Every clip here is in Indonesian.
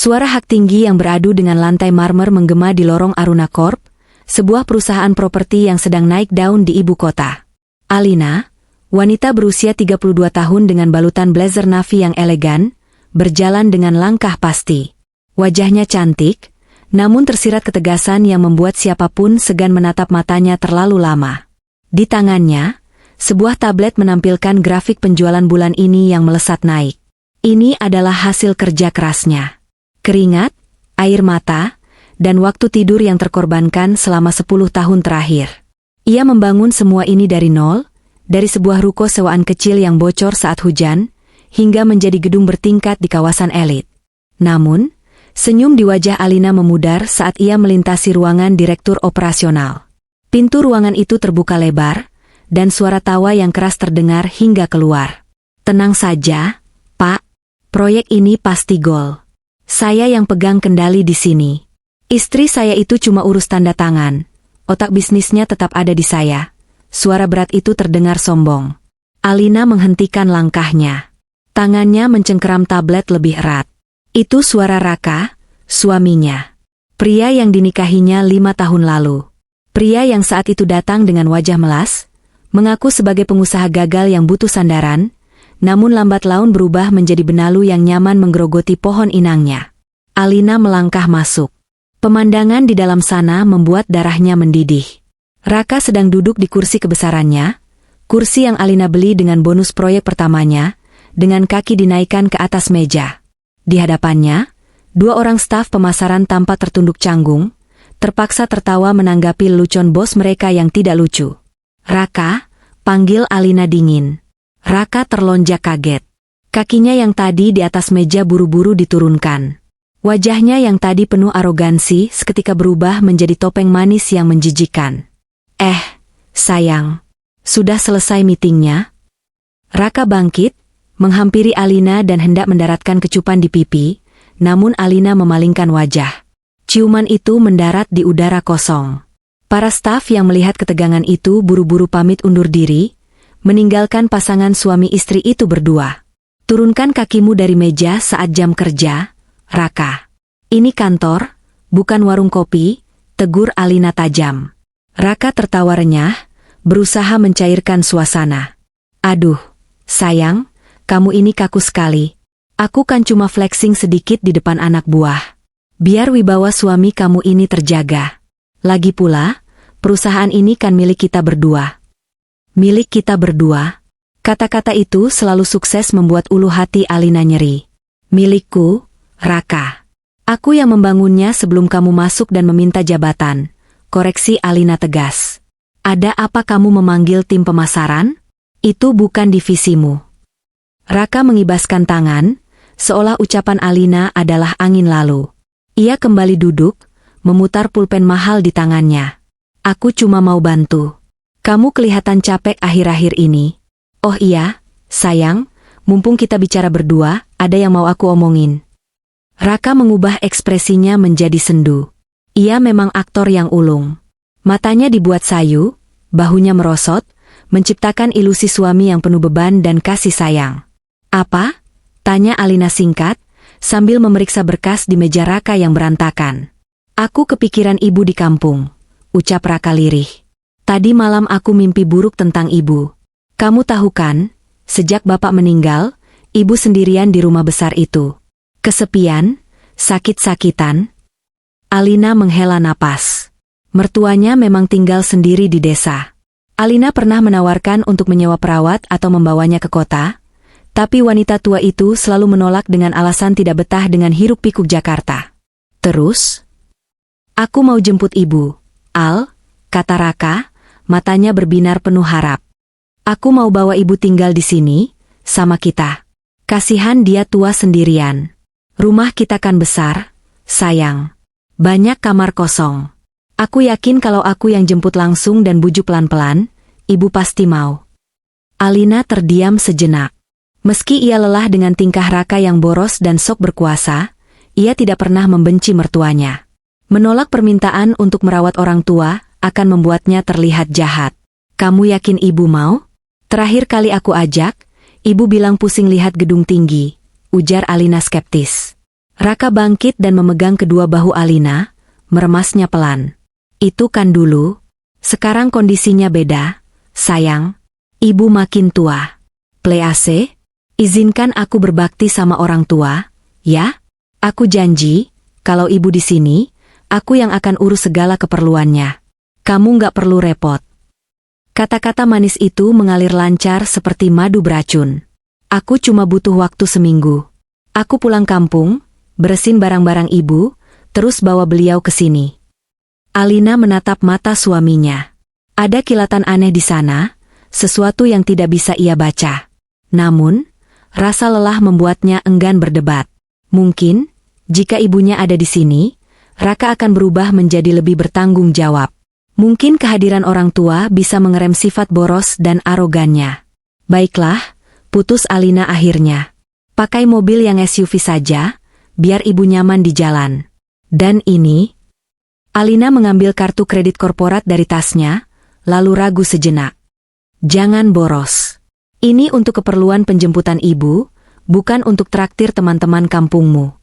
Suara hak tinggi yang beradu dengan lantai marmer menggema di lorong Aruna Corp, sebuah perusahaan properti yang sedang naik daun di ibu kota. Alina, wanita berusia 32 tahun dengan balutan blazer navy yang elegan, berjalan dengan langkah pasti. Wajahnya cantik, namun tersirat ketegasan yang membuat siapapun segan menatap matanya terlalu lama. Di tangannya, sebuah tablet menampilkan grafik penjualan bulan ini yang melesat naik. Ini adalah hasil kerja kerasnya. Keringat, air mata, dan waktu tidur yang terkorbankan selama 10 tahun terakhir. Ia membangun semua ini dari nol, dari sebuah ruko sewaan kecil yang bocor saat hujan, hingga menjadi gedung bertingkat di kawasan elit. Namun, senyum di wajah Alina memudar saat ia melintasi ruangan direktur operasional. Pintu ruangan itu terbuka lebar, dan suara tawa yang keras terdengar hingga keluar. "Tenang saja, Pak. Proyek ini pasti gol. Saya yang pegang kendali di sini. Istri saya itu cuma urus tanda tangan. Otak bisnisnya tetap ada di saya." Suara berat itu terdengar sombong. Alina menghentikan langkahnya. Tangannya mencengkeram tablet lebih erat. Itu suara Raka, suaminya. Pria yang dinikahinya 5 tahun lalu. Pria yang saat itu datang dengan wajah melas, mengaku sebagai pengusaha gagal yang butuh sandaran, namun lambat laun berubah menjadi benalu yang nyaman menggerogoti pohon inangnya. Alina melangkah masuk. Pemandangan di dalam sana membuat darahnya mendidih. Raka sedang duduk di kursi kebesarannya, kursi yang Alina beli dengan bonus proyek pertamanya, dengan kaki dinaikkan ke atas meja. Di hadapannya, 2 orang staf pemasaran tampak tertunduk canggung, terpaksa tertawa menanggapi lelucon bos mereka yang tidak lucu. "Raka," panggil Alina dingin. Raka terlonjak kaget. Kakinya yang tadi di atas meja buru-buru diturunkan. Wajahnya yang tadi penuh arogansi seketika berubah menjadi topeng manis yang menjijikan. Sayang, sudah selesai meetingnya?" Raka bangkit, menghampiri Alina dan hendak mendaratkan kecupan di pipi, namun Alina memalingkan wajah. Ciuman itu mendarat di udara kosong. Para staf yang melihat ketegangan itu buru-buru pamit undur diri, meninggalkan pasangan suami istri itu berdua. "Turunkan kakimu dari meja saat jam kerja, Raka. Ini kantor, bukan warung kopi," tegur Alina tajam. Raka tertawa renyah, berusaha mencairkan suasana. "Aduh, sayang, kamu ini kaku sekali. Aku kan cuma flexing sedikit di depan anak buah. Biar wibawa suami kamu ini terjaga. Lagi pula, perusahaan ini kan milik kita berdua." "Milik kita berdua?" Kata-kata itu selalu sukses membuat ulu hati Alina nyeri. "Milikku, Raka. Aku yang membangunnya sebelum kamu masuk dan meminta jabatan," koreksi Alina tegas. "Ada apa kamu memanggil tim pemasaran? Itu bukan divisimu." Raka mengibaskan tangan, seolah ucapan Alina adalah angin lalu. Ia kembali duduk, memutar pulpen mahal di tangannya. "Aku cuma mau bantu. Kamu kelihatan capek akhir-akhir ini. Oh iya, sayang, mumpung kita bicara berdua, ada yang mau aku omongin." Raka mengubah ekspresinya menjadi sendu. Ia memang aktor yang ulung. Matanya dibuat sayu, bahunya merosot, menciptakan ilusi suami yang penuh beban dan kasih sayang. "Apa?" tanya Alina singkat, sambil memeriksa berkas di meja Raka yang berantakan. "Aku kepikiran ibu di kampung," ucap Raka lirih. "Tadi malam aku mimpi buruk tentang ibu. Kamu tahu kan, sejak bapak meninggal, ibu sendirian di rumah besar itu. Kesepian, sakit-sakitan." Alina menghela napas. Mertuanya memang tinggal sendiri di desa. Alina pernah menawarkan untuk menyewa perawat atau membawanya ke kota, tapi wanita tua itu selalu menolak dengan alasan tidak betah dengan hiruk-pikuk Jakarta. "Terus?" "Aku mau jemput ibu, Al," kata Raka, matanya berbinar penuh harap. "Aku mau bawa ibu tinggal di sini, sama kita. Kasihan dia tua sendirian. Rumah kita kan besar, sayang. Banyak kamar kosong. Aku yakin kalau aku yang jemput langsung dan bujuk pelan-pelan, ibu pasti mau." Alina terdiam sejenak. Meski ia lelah dengan tingkah Raka yang boros dan sok berkuasa, ia tidak pernah membenci mertuanya. Menolak permintaan untuk merawat orang tua akan membuatnya terlihat jahat. "Kamu yakin ibu mau? Terakhir kali aku ajak, ibu bilang pusing lihat gedung tinggi," ujar Alina skeptis. Raka bangkit dan memegang kedua bahu Alina, meremasnya pelan. Itu kan dulu. Sekarang kondisinya beda, sayang. Ibu makin tua. Play AC? Izinkan aku berbakti sama orang tua, ya? Aku janji, kalau ibu di sini, aku yang akan urus segala keperluannya. Kamu nggak perlu repot. Kata-kata manis itu mengalir lancar seperti madu beracun. Aku cuma butuh waktu seminggu. Aku pulang kampung, beresin barang-barang ibu, terus bawa beliau ke sini. Alina menatap mata suaminya. Ada kilatan aneh di sana, sesuatu yang tidak bisa ia baca. Namun, rasa lelah membuatnya enggan berdebat. Mungkin, jika ibunya ada di sini, Raka akan berubah menjadi lebih bertanggung jawab. Mungkin kehadiran orang tua bisa mengerem sifat boros dan arogannya. Baiklah, putus Alina akhirnya. Pakai mobil yang SUV saja, biar ibu nyaman di jalan. Dan ini, Alina mengambil kartu kredit korporat dari tasnya, lalu ragu sejenak. Jangan boros. Ini untuk keperluan penjemputan ibu, bukan untuk traktir teman-teman kampungmu.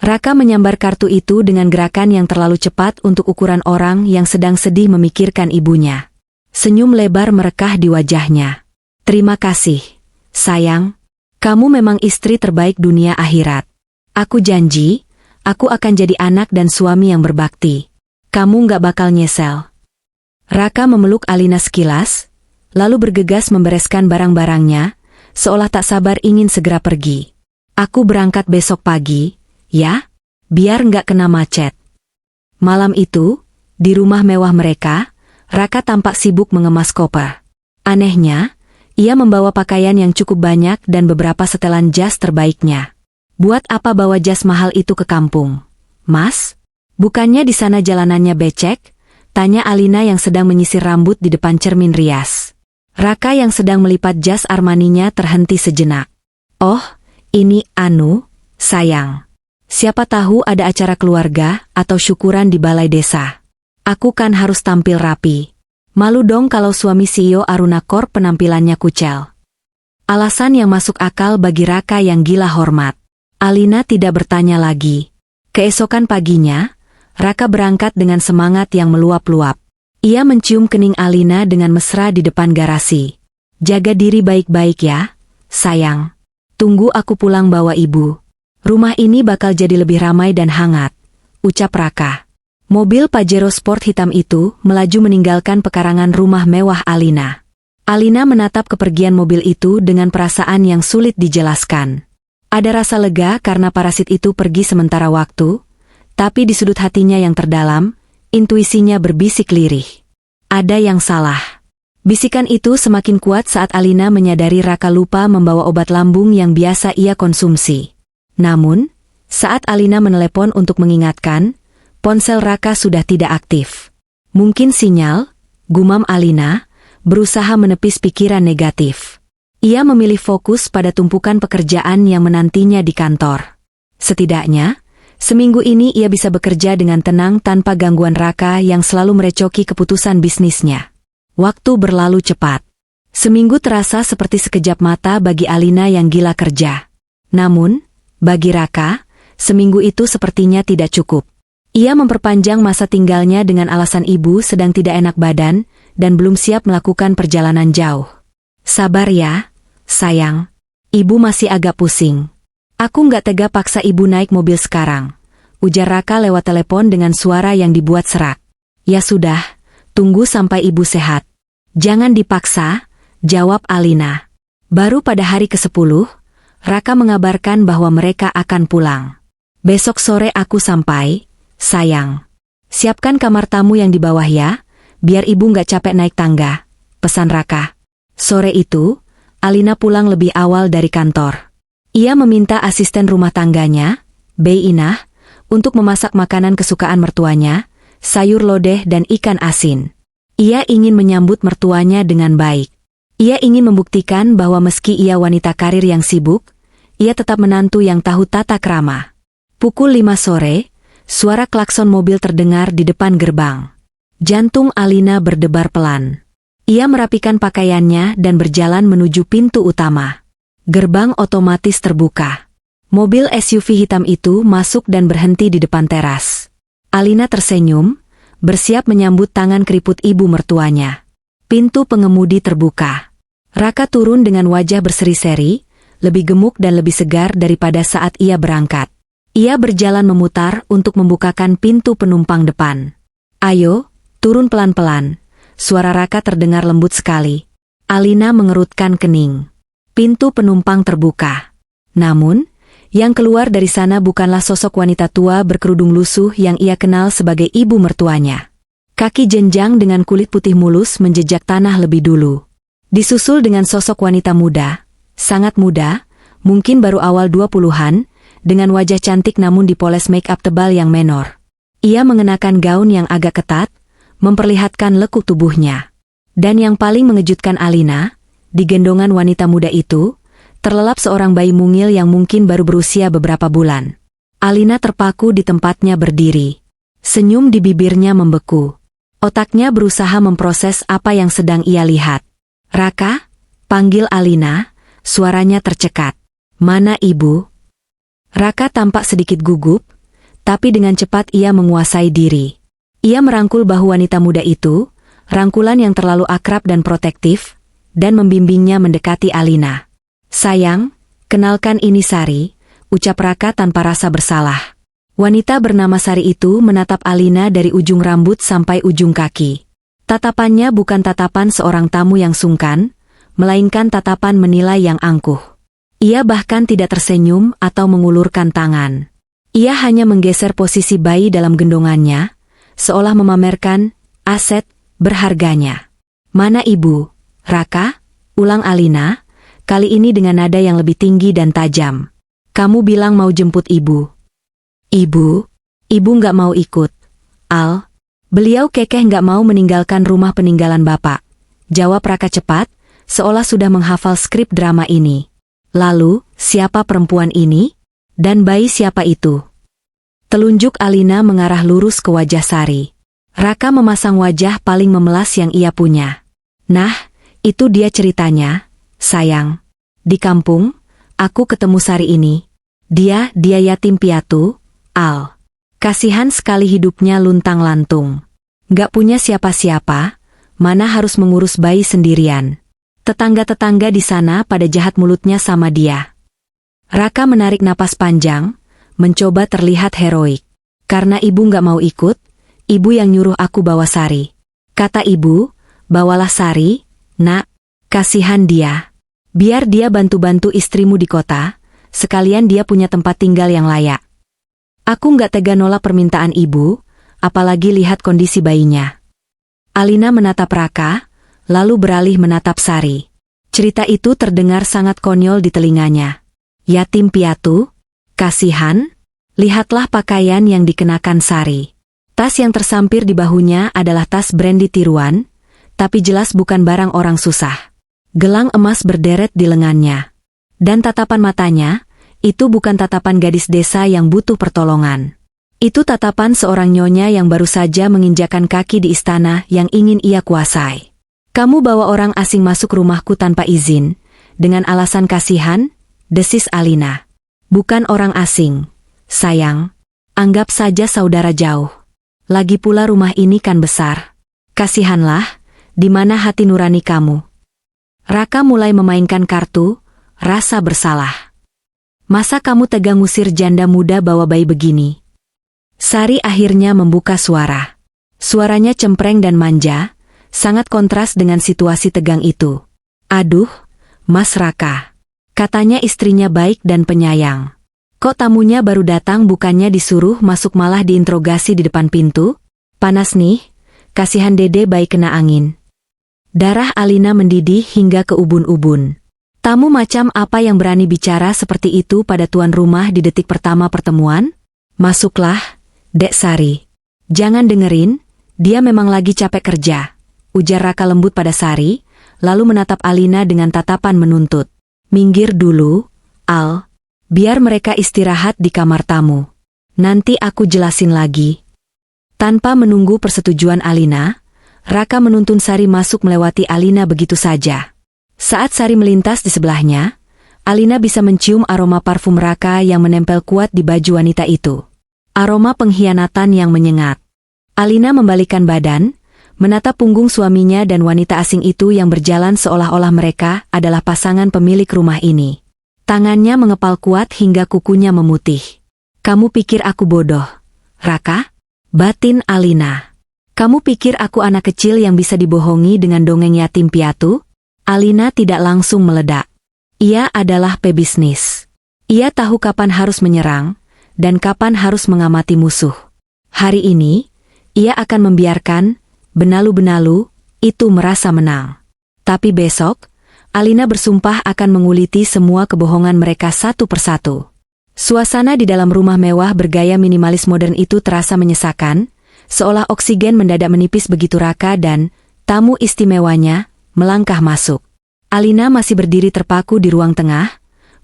Raka menyambar kartu itu dengan gerakan yang terlalu cepat untuk ukuran orang yang sedang sedih memikirkan ibunya. Senyum lebar merekah di wajahnya. Terima kasih, sayang. Kamu memang istri terbaik dunia akhirat. Aku janji, aku akan jadi anak dan suami yang berbakti. Kamu nggak bakal nyesel. Raka memeluk Alina sekilas, lalu bergegas membereskan barang-barangnya, seolah tak sabar ingin segera pergi. Aku berangkat besok pagi, ya? Biar nggak kena macet. Malam itu, di rumah mewah mereka, Raka tampak sibuk mengemas koper. Anehnya, ia membawa pakaian yang cukup banyak dan beberapa setelan jas terbaiknya. Buat apa bawa jas mahal itu ke kampung? Mas? Bukannya di sana jalanannya becek? Tanya Alina yang sedang menyisir rambut di depan cermin rias. Raka yang sedang melipat jas Armaninya terhenti sejenak. Oh, ini sayang. Siapa tahu ada acara keluarga atau syukuran di balai desa. Aku kan harus tampil rapi. Malu dong kalau suami CEO Aruna Corp penampilannya kucel. Alasan yang masuk akal bagi Raka yang gila hormat. Alina tidak bertanya lagi. Keesokan paginya, Raka berangkat dengan semangat yang meluap-luap. Ia mencium kening Alina dengan mesra di depan garasi. Jaga diri baik-baik ya, sayang. Tunggu aku pulang bawa ibu. Rumah ini bakal jadi lebih ramai dan hangat, ucap Raka. Mobil Pajero Sport hitam itu melaju meninggalkan pekarangan rumah mewah Alina. Alina menatap kepergian mobil itu dengan perasaan yang sulit dijelaskan. Ada rasa lega karena parasit itu pergi sementara waktu, tapi di sudut hatinya yang terdalam, intuisinya berbisik lirih. Ada yang salah. Bisikan itu semakin kuat saat Alina menyadari Raka lupa membawa obat lambung yang biasa ia konsumsi. Namun, saat Alina menelepon untuk mengingatkan, ponsel Raka sudah tidak aktif. Mungkin sinyal, gumam Alina, berusaha menepis pikiran negatif. Ia memilih fokus pada tumpukan pekerjaan yang menantinya di kantor. Setidaknya, seminggu ini ia bisa bekerja dengan tenang tanpa gangguan Raka yang selalu merecoki keputusan bisnisnya. Waktu berlalu cepat. Seminggu terasa seperti sekejap mata bagi Alina yang gila kerja. Namun, bagi Raka, seminggu itu sepertinya tidak cukup. Ia memperpanjang masa tinggalnya dengan alasan ibu sedang tidak enak badan dan belum siap melakukan perjalanan jauh. Sabar ya, sayang. Ibu masih agak pusing. Aku nggak tega paksa ibu naik mobil sekarang, ujar Raka lewat telepon dengan suara yang dibuat serak. Ya sudah, tunggu sampai ibu sehat. Jangan dipaksa, jawab Alina. Baru pada hari ke-10, Raka mengabarkan bahwa mereka akan pulang. Besok sore aku sampai, sayang. Siapkan kamar tamu yang di bawah ya, biar ibu nggak capek naik tangga, pesan Raka. Sore itu, Alina pulang lebih awal dari kantor. Ia meminta asisten rumah tangganya, Bei Inah, untuk memasak makanan kesukaan mertuanya, sayur lodeh dan ikan asin. Ia ingin menyambut mertuanya dengan baik. Ia ingin membuktikan bahwa meski ia wanita karir yang sibuk, ia tetap menantu yang tahu tata krama. Pukul 5 sore, suara klakson mobil terdengar di depan gerbang. Jantung Alina berdebar pelan. Ia merapikan pakaiannya dan berjalan menuju pintu utama. Gerbang otomatis terbuka. Mobil SUV hitam itu masuk dan berhenti di depan teras. Alina tersenyum, bersiap menyambut tangan keriput ibu mertuanya. Pintu pengemudi terbuka. Raka turun dengan wajah berseri-seri, lebih gemuk dan lebih segar daripada saat ia berangkat. Ia berjalan memutar untuk membukakan pintu penumpang depan. "Ayo, turun pelan-pelan." Suara Raka terdengar lembut sekali. Alina mengerutkan kening. Pintu penumpang terbuka. Namun, yang keluar dari sana bukanlah sosok wanita tua berkerudung lusuh yang ia kenal sebagai ibu mertuanya. Kaki jenjang dengan kulit putih mulus menjejak tanah lebih dulu. Disusul dengan sosok wanita muda, sangat muda, mungkin baru awal 20-an, dengan wajah cantik namun dipoles make-up tebal yang menor. Ia mengenakan gaun yang agak ketat, memperlihatkan lekuk tubuhnya. Dan yang paling mengejutkan Alina, di gendongan wanita muda itu, terlelap seorang bayi mungil yang mungkin baru berusia beberapa bulan. Alina terpaku di tempatnya berdiri. Senyum di bibirnya membeku. Otaknya berusaha memproses apa yang sedang ia lihat. "Raka?" panggil Alina, suaranya tercekat. "Mana ibu?" Raka tampak sedikit gugup, tapi dengan cepat ia menguasai diri. Ia merangkul bahu wanita muda itu, rangkulan yang terlalu akrab dan protektif, dan membimbingnya mendekati Alina. "Sayang, kenalkan ini Sari," ucap Raka tanpa rasa bersalah. Wanita bernama Sari itu menatap Alina dari ujung rambut sampai ujung kaki. Tatapannya bukan tatapan seorang tamu yang sungkan, melainkan tatapan menilai yang angkuh. Ia bahkan tidak tersenyum atau mengulurkan tangan. Ia hanya menggeser posisi bayi dalam gendongannya, seolah memamerkan aset berharganya. "Mana ibu?" "Raka?" ulang Alina, kali ini dengan nada yang lebih tinggi dan tajam. "Kamu bilang mau jemput ibu." "Ibu? Ibu nggak mau ikut." "Al." "Beliau kekeh nggak mau meninggalkan rumah peninggalan bapak," jawab Raka cepat, seolah sudah menghafal skrip drama ini. "Lalu, siapa perempuan ini? Dan bayi siapa itu?" Telunjuk Alina mengarah lurus ke wajah Sari. Raka memasang wajah paling memelas yang ia punya. "Nah, itu dia ceritanya, sayang. Di kampung, aku ketemu Sari ini. Dia yatim piatu, Al. Kasihan sekali hidupnya luntang-lantung. Gak punya siapa-siapa, mana harus mengurus bayi sendirian. Tetangga-tetangga di sana pada jahat mulutnya sama dia." Raka menarik napas panjang, mencoba terlihat heroik. "Karena ibu nggak mau ikut, ibu yang nyuruh aku bawa Sari. Kata ibu, bawalah Sari, nak, kasihan dia. Biar dia bantu-bantu istrimu di kota, sekalian dia punya tempat tinggal yang layak." "Aku nggak tega nolak permintaan ibu, apalagi lihat kondisi bayinya." Alina menatap Raka, lalu beralih menatap Sari. Cerita itu terdengar sangat konyol di telinganya. Yatim piatu? Kasihan? Lihatlah pakaian yang dikenakan Sari. Tas yang tersampir di bahunya adalah tas brandy tiruan, tapi jelas bukan barang orang susah. Gelang emas berderet di lengannya. Dan tatapan matanya, itu bukan tatapan gadis desa yang butuh pertolongan. Itu tatapan seorang nyonya yang baru saja menginjakan kaki di istana yang ingin ia kuasai. "Kamu bawa orang asing masuk rumahku tanpa izin, dengan alasan kasihan?" desis Alina. "Bukan orang asing, sayang. Anggap saja saudara jauh. Lagi pula rumah ini kan besar. Kasihanlah, di mana hati nurani kamu?" Raka mulai memainkan kartu, rasa bersalah. "Masa kamu tega ngusir janda muda bawa bayi begini?" Sari akhirnya membuka suara. Suaranya cempreng dan manja, sangat kontras dengan situasi tegang itu. "Aduh, Mas Raka," katanya istrinya baik dan penyayang. "Kok tamunya baru datang bukannya disuruh masuk malah diinterogasi di depan pintu? Panas nih, kasihan dede bayi kena angin." Darah Alina mendidih hingga ke ubun-ubun. Tamu macam apa yang berani bicara seperti itu pada tuan rumah di detik pertama pertemuan? "Masuklah, Dek Sari. Jangan dengerin, dia memang lagi capek kerja," ujar Raka lembut pada Sari, lalu menatap Alina dengan tatapan menuntut. "Minggir dulu, Al. Biar mereka istirahat di kamar tamu. Nanti aku jelasin lagi." Tanpa menunggu persetujuan Alina, Raka menuntun Sari masuk melewati Alina begitu saja. Saat Sari melintas di sebelahnya, Alina bisa mencium aroma parfum Raka yang menempel kuat di baju wanita itu. Aroma pengkhianatan yang menyengat. Alina membalikkan badan, menatap punggung suaminya dan wanita asing itu yang berjalan seolah-olah mereka adalah pasangan pemilik rumah ini. Tangannya mengepal kuat hingga kukunya memutih. Kamu pikir aku bodoh, Raka? Batin Alina. Kamu pikir aku anak kecil yang bisa dibohongi dengan dongeng yatim piatu? Alina tidak langsung meledak. Ia adalah pebisnis. Ia tahu kapan harus menyerang, dan kapan harus mengamati musuh. Hari ini, ia akan membiarkan benalu-benalu itu merasa menang. Tapi besok, Alina bersumpah akan menguliti semua kebohongan mereka satu persatu. Suasana di dalam rumah mewah bergaya minimalis modern itu terasa menyesakan, seolah oksigen mendadak menipis begitu Raka dan tamu istimewanya melangkah masuk. Alina masih berdiri terpaku di ruang tengah,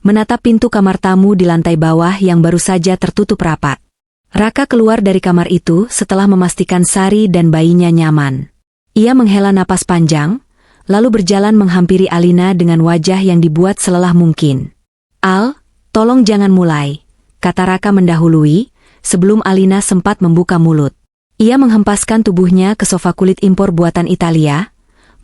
menatap pintu kamar tamu di lantai bawah yang baru saja tertutup rapat. Raka keluar dari kamar itu setelah memastikan Sari dan bayinya nyaman. Ia menghela napas panjang, lalu berjalan menghampiri Alina dengan wajah yang dibuat selelah mungkin. Al, tolong jangan mulai, kata Raka mendahului, sebelum Alina sempat membuka mulut. Ia menghempaskan tubuhnya ke sofa kulit impor buatan Italia,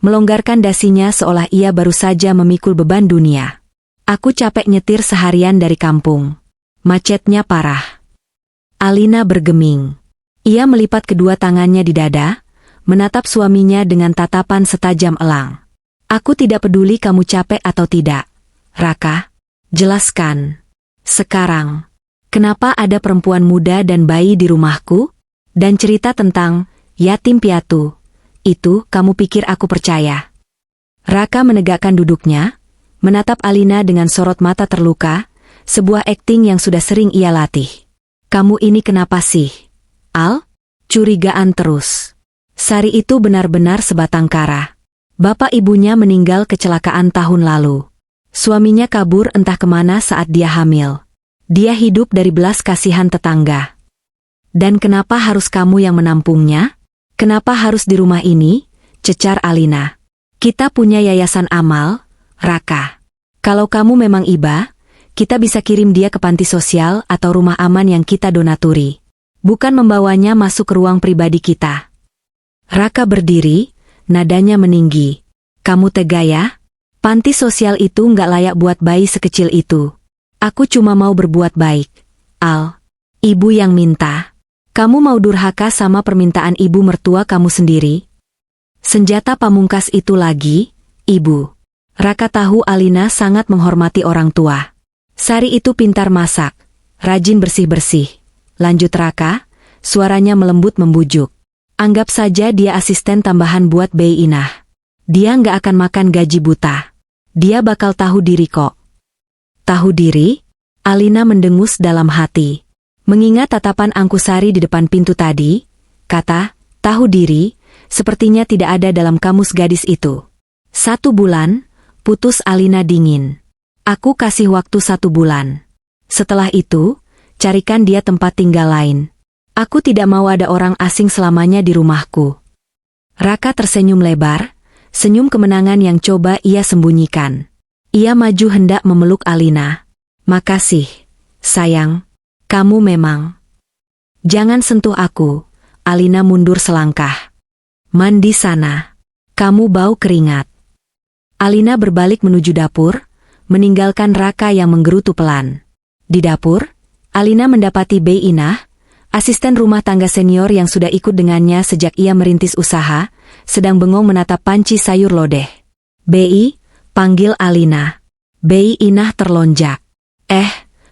melonggarkan dasinya seolah ia baru saja memikul beban dunia. Aku capek nyetir seharian dari kampung. Macetnya parah. Alina bergeming. Ia melipat kedua tangannya di dada, menatap suaminya dengan tatapan setajam elang. Aku tidak peduli kamu capek atau tidak. Raka, jelaskan. Sekarang, kenapa ada perempuan muda dan bayi di rumahku? Dan cerita tentang yatim piatu. Itu kamu pikir aku percaya? Raka menegakkan duduknya, menatap Alina dengan sorot mata terluka, sebuah akting yang sudah sering ia latih. Kamu ini kenapa sih? Al? Curigaan terus. Sari itu benar-benar sebatang kara. Bapak ibunya meninggal kecelakaan tahun lalu. Suaminya kabur entah kemana saat dia hamil. Dia hidup dari belas kasihan tetangga. Dan kenapa harus kamu yang menampungnya? Kenapa harus di rumah ini? Cecar Alina. Kita punya yayasan amal, Raka. Kalau kamu memang iba, kita bisa kirim dia ke panti sosial atau rumah aman yang kita donaturi. Bukan membawanya masuk ke ruang pribadi kita. Raka berdiri, nadanya meninggi. Kamu tega ya? Panti sosial itu nggak layak buat bayi sekecil itu. Aku cuma mau berbuat baik. Al, ibu yang minta. Kamu mau durhaka sama permintaan ibu mertua kamu sendiri? Senjata pamungkas itu lagi, ibu. Raka tahu Alina sangat menghormati orang tua. Sari itu pintar masak, rajin bersih-bersih. Lanjut Raka, suaranya melembut membujuk. Anggap saja dia asisten tambahan buat Bei Inah. Dia nggak akan makan gaji buta. Dia bakal tahu diri kok. Tahu diri? Alina mendengus dalam hati. Mengingat tatapan Angkusari di depan pintu tadi, kata, tahu diri, sepertinya tidak ada dalam kamus gadis itu. 1 bulan, putus Alina dingin. Aku kasih waktu 1 bulan. Setelah itu, carikan dia tempat tinggal lain. Aku tidak mau ada orang asing selamanya di rumahku. Raka tersenyum lebar, senyum kemenangan yang coba ia sembunyikan. Ia maju hendak memeluk Alina. Makasih, sayang. Kamu memang. Jangan sentuh aku. Alina mundur selangkah. Mandi sana. Kamu bau keringat. Alina berbalik menuju dapur, meninggalkan Raka yang menggerutu pelan. Di dapur, Alina mendapati Bei Inah, asisten rumah tangga senior yang sudah ikut dengannya sejak ia merintis usaha, sedang bengong menatap panci sayur lodeh. Bei, panggil Alina. Bei Inah terlonjak.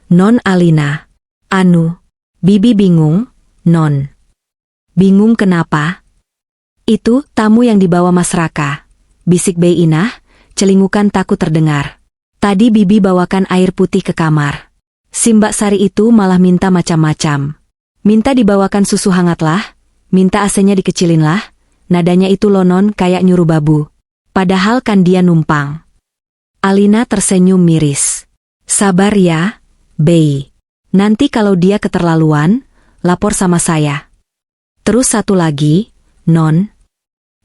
Non Alina. Anu, Bibi bingung, Non. Bingung kenapa? Itu tamu yang dibawa Mas Raka. Bisik Bei Inah, celingukan takut terdengar. Tadi Bibi bawakan air putih ke kamar. Si Mbak Sari itu malah minta macam-macam. Minta dibawakan susu hangatlah, minta AC-nya dikecilinlah, nadanya itu lonon kayak nyuruh babu. Padahal kan dia numpang. Alina tersenyum miris. Sabar ya, Bei. Nanti kalau dia keterlaluan, lapor sama saya. Terus satu lagi, Non.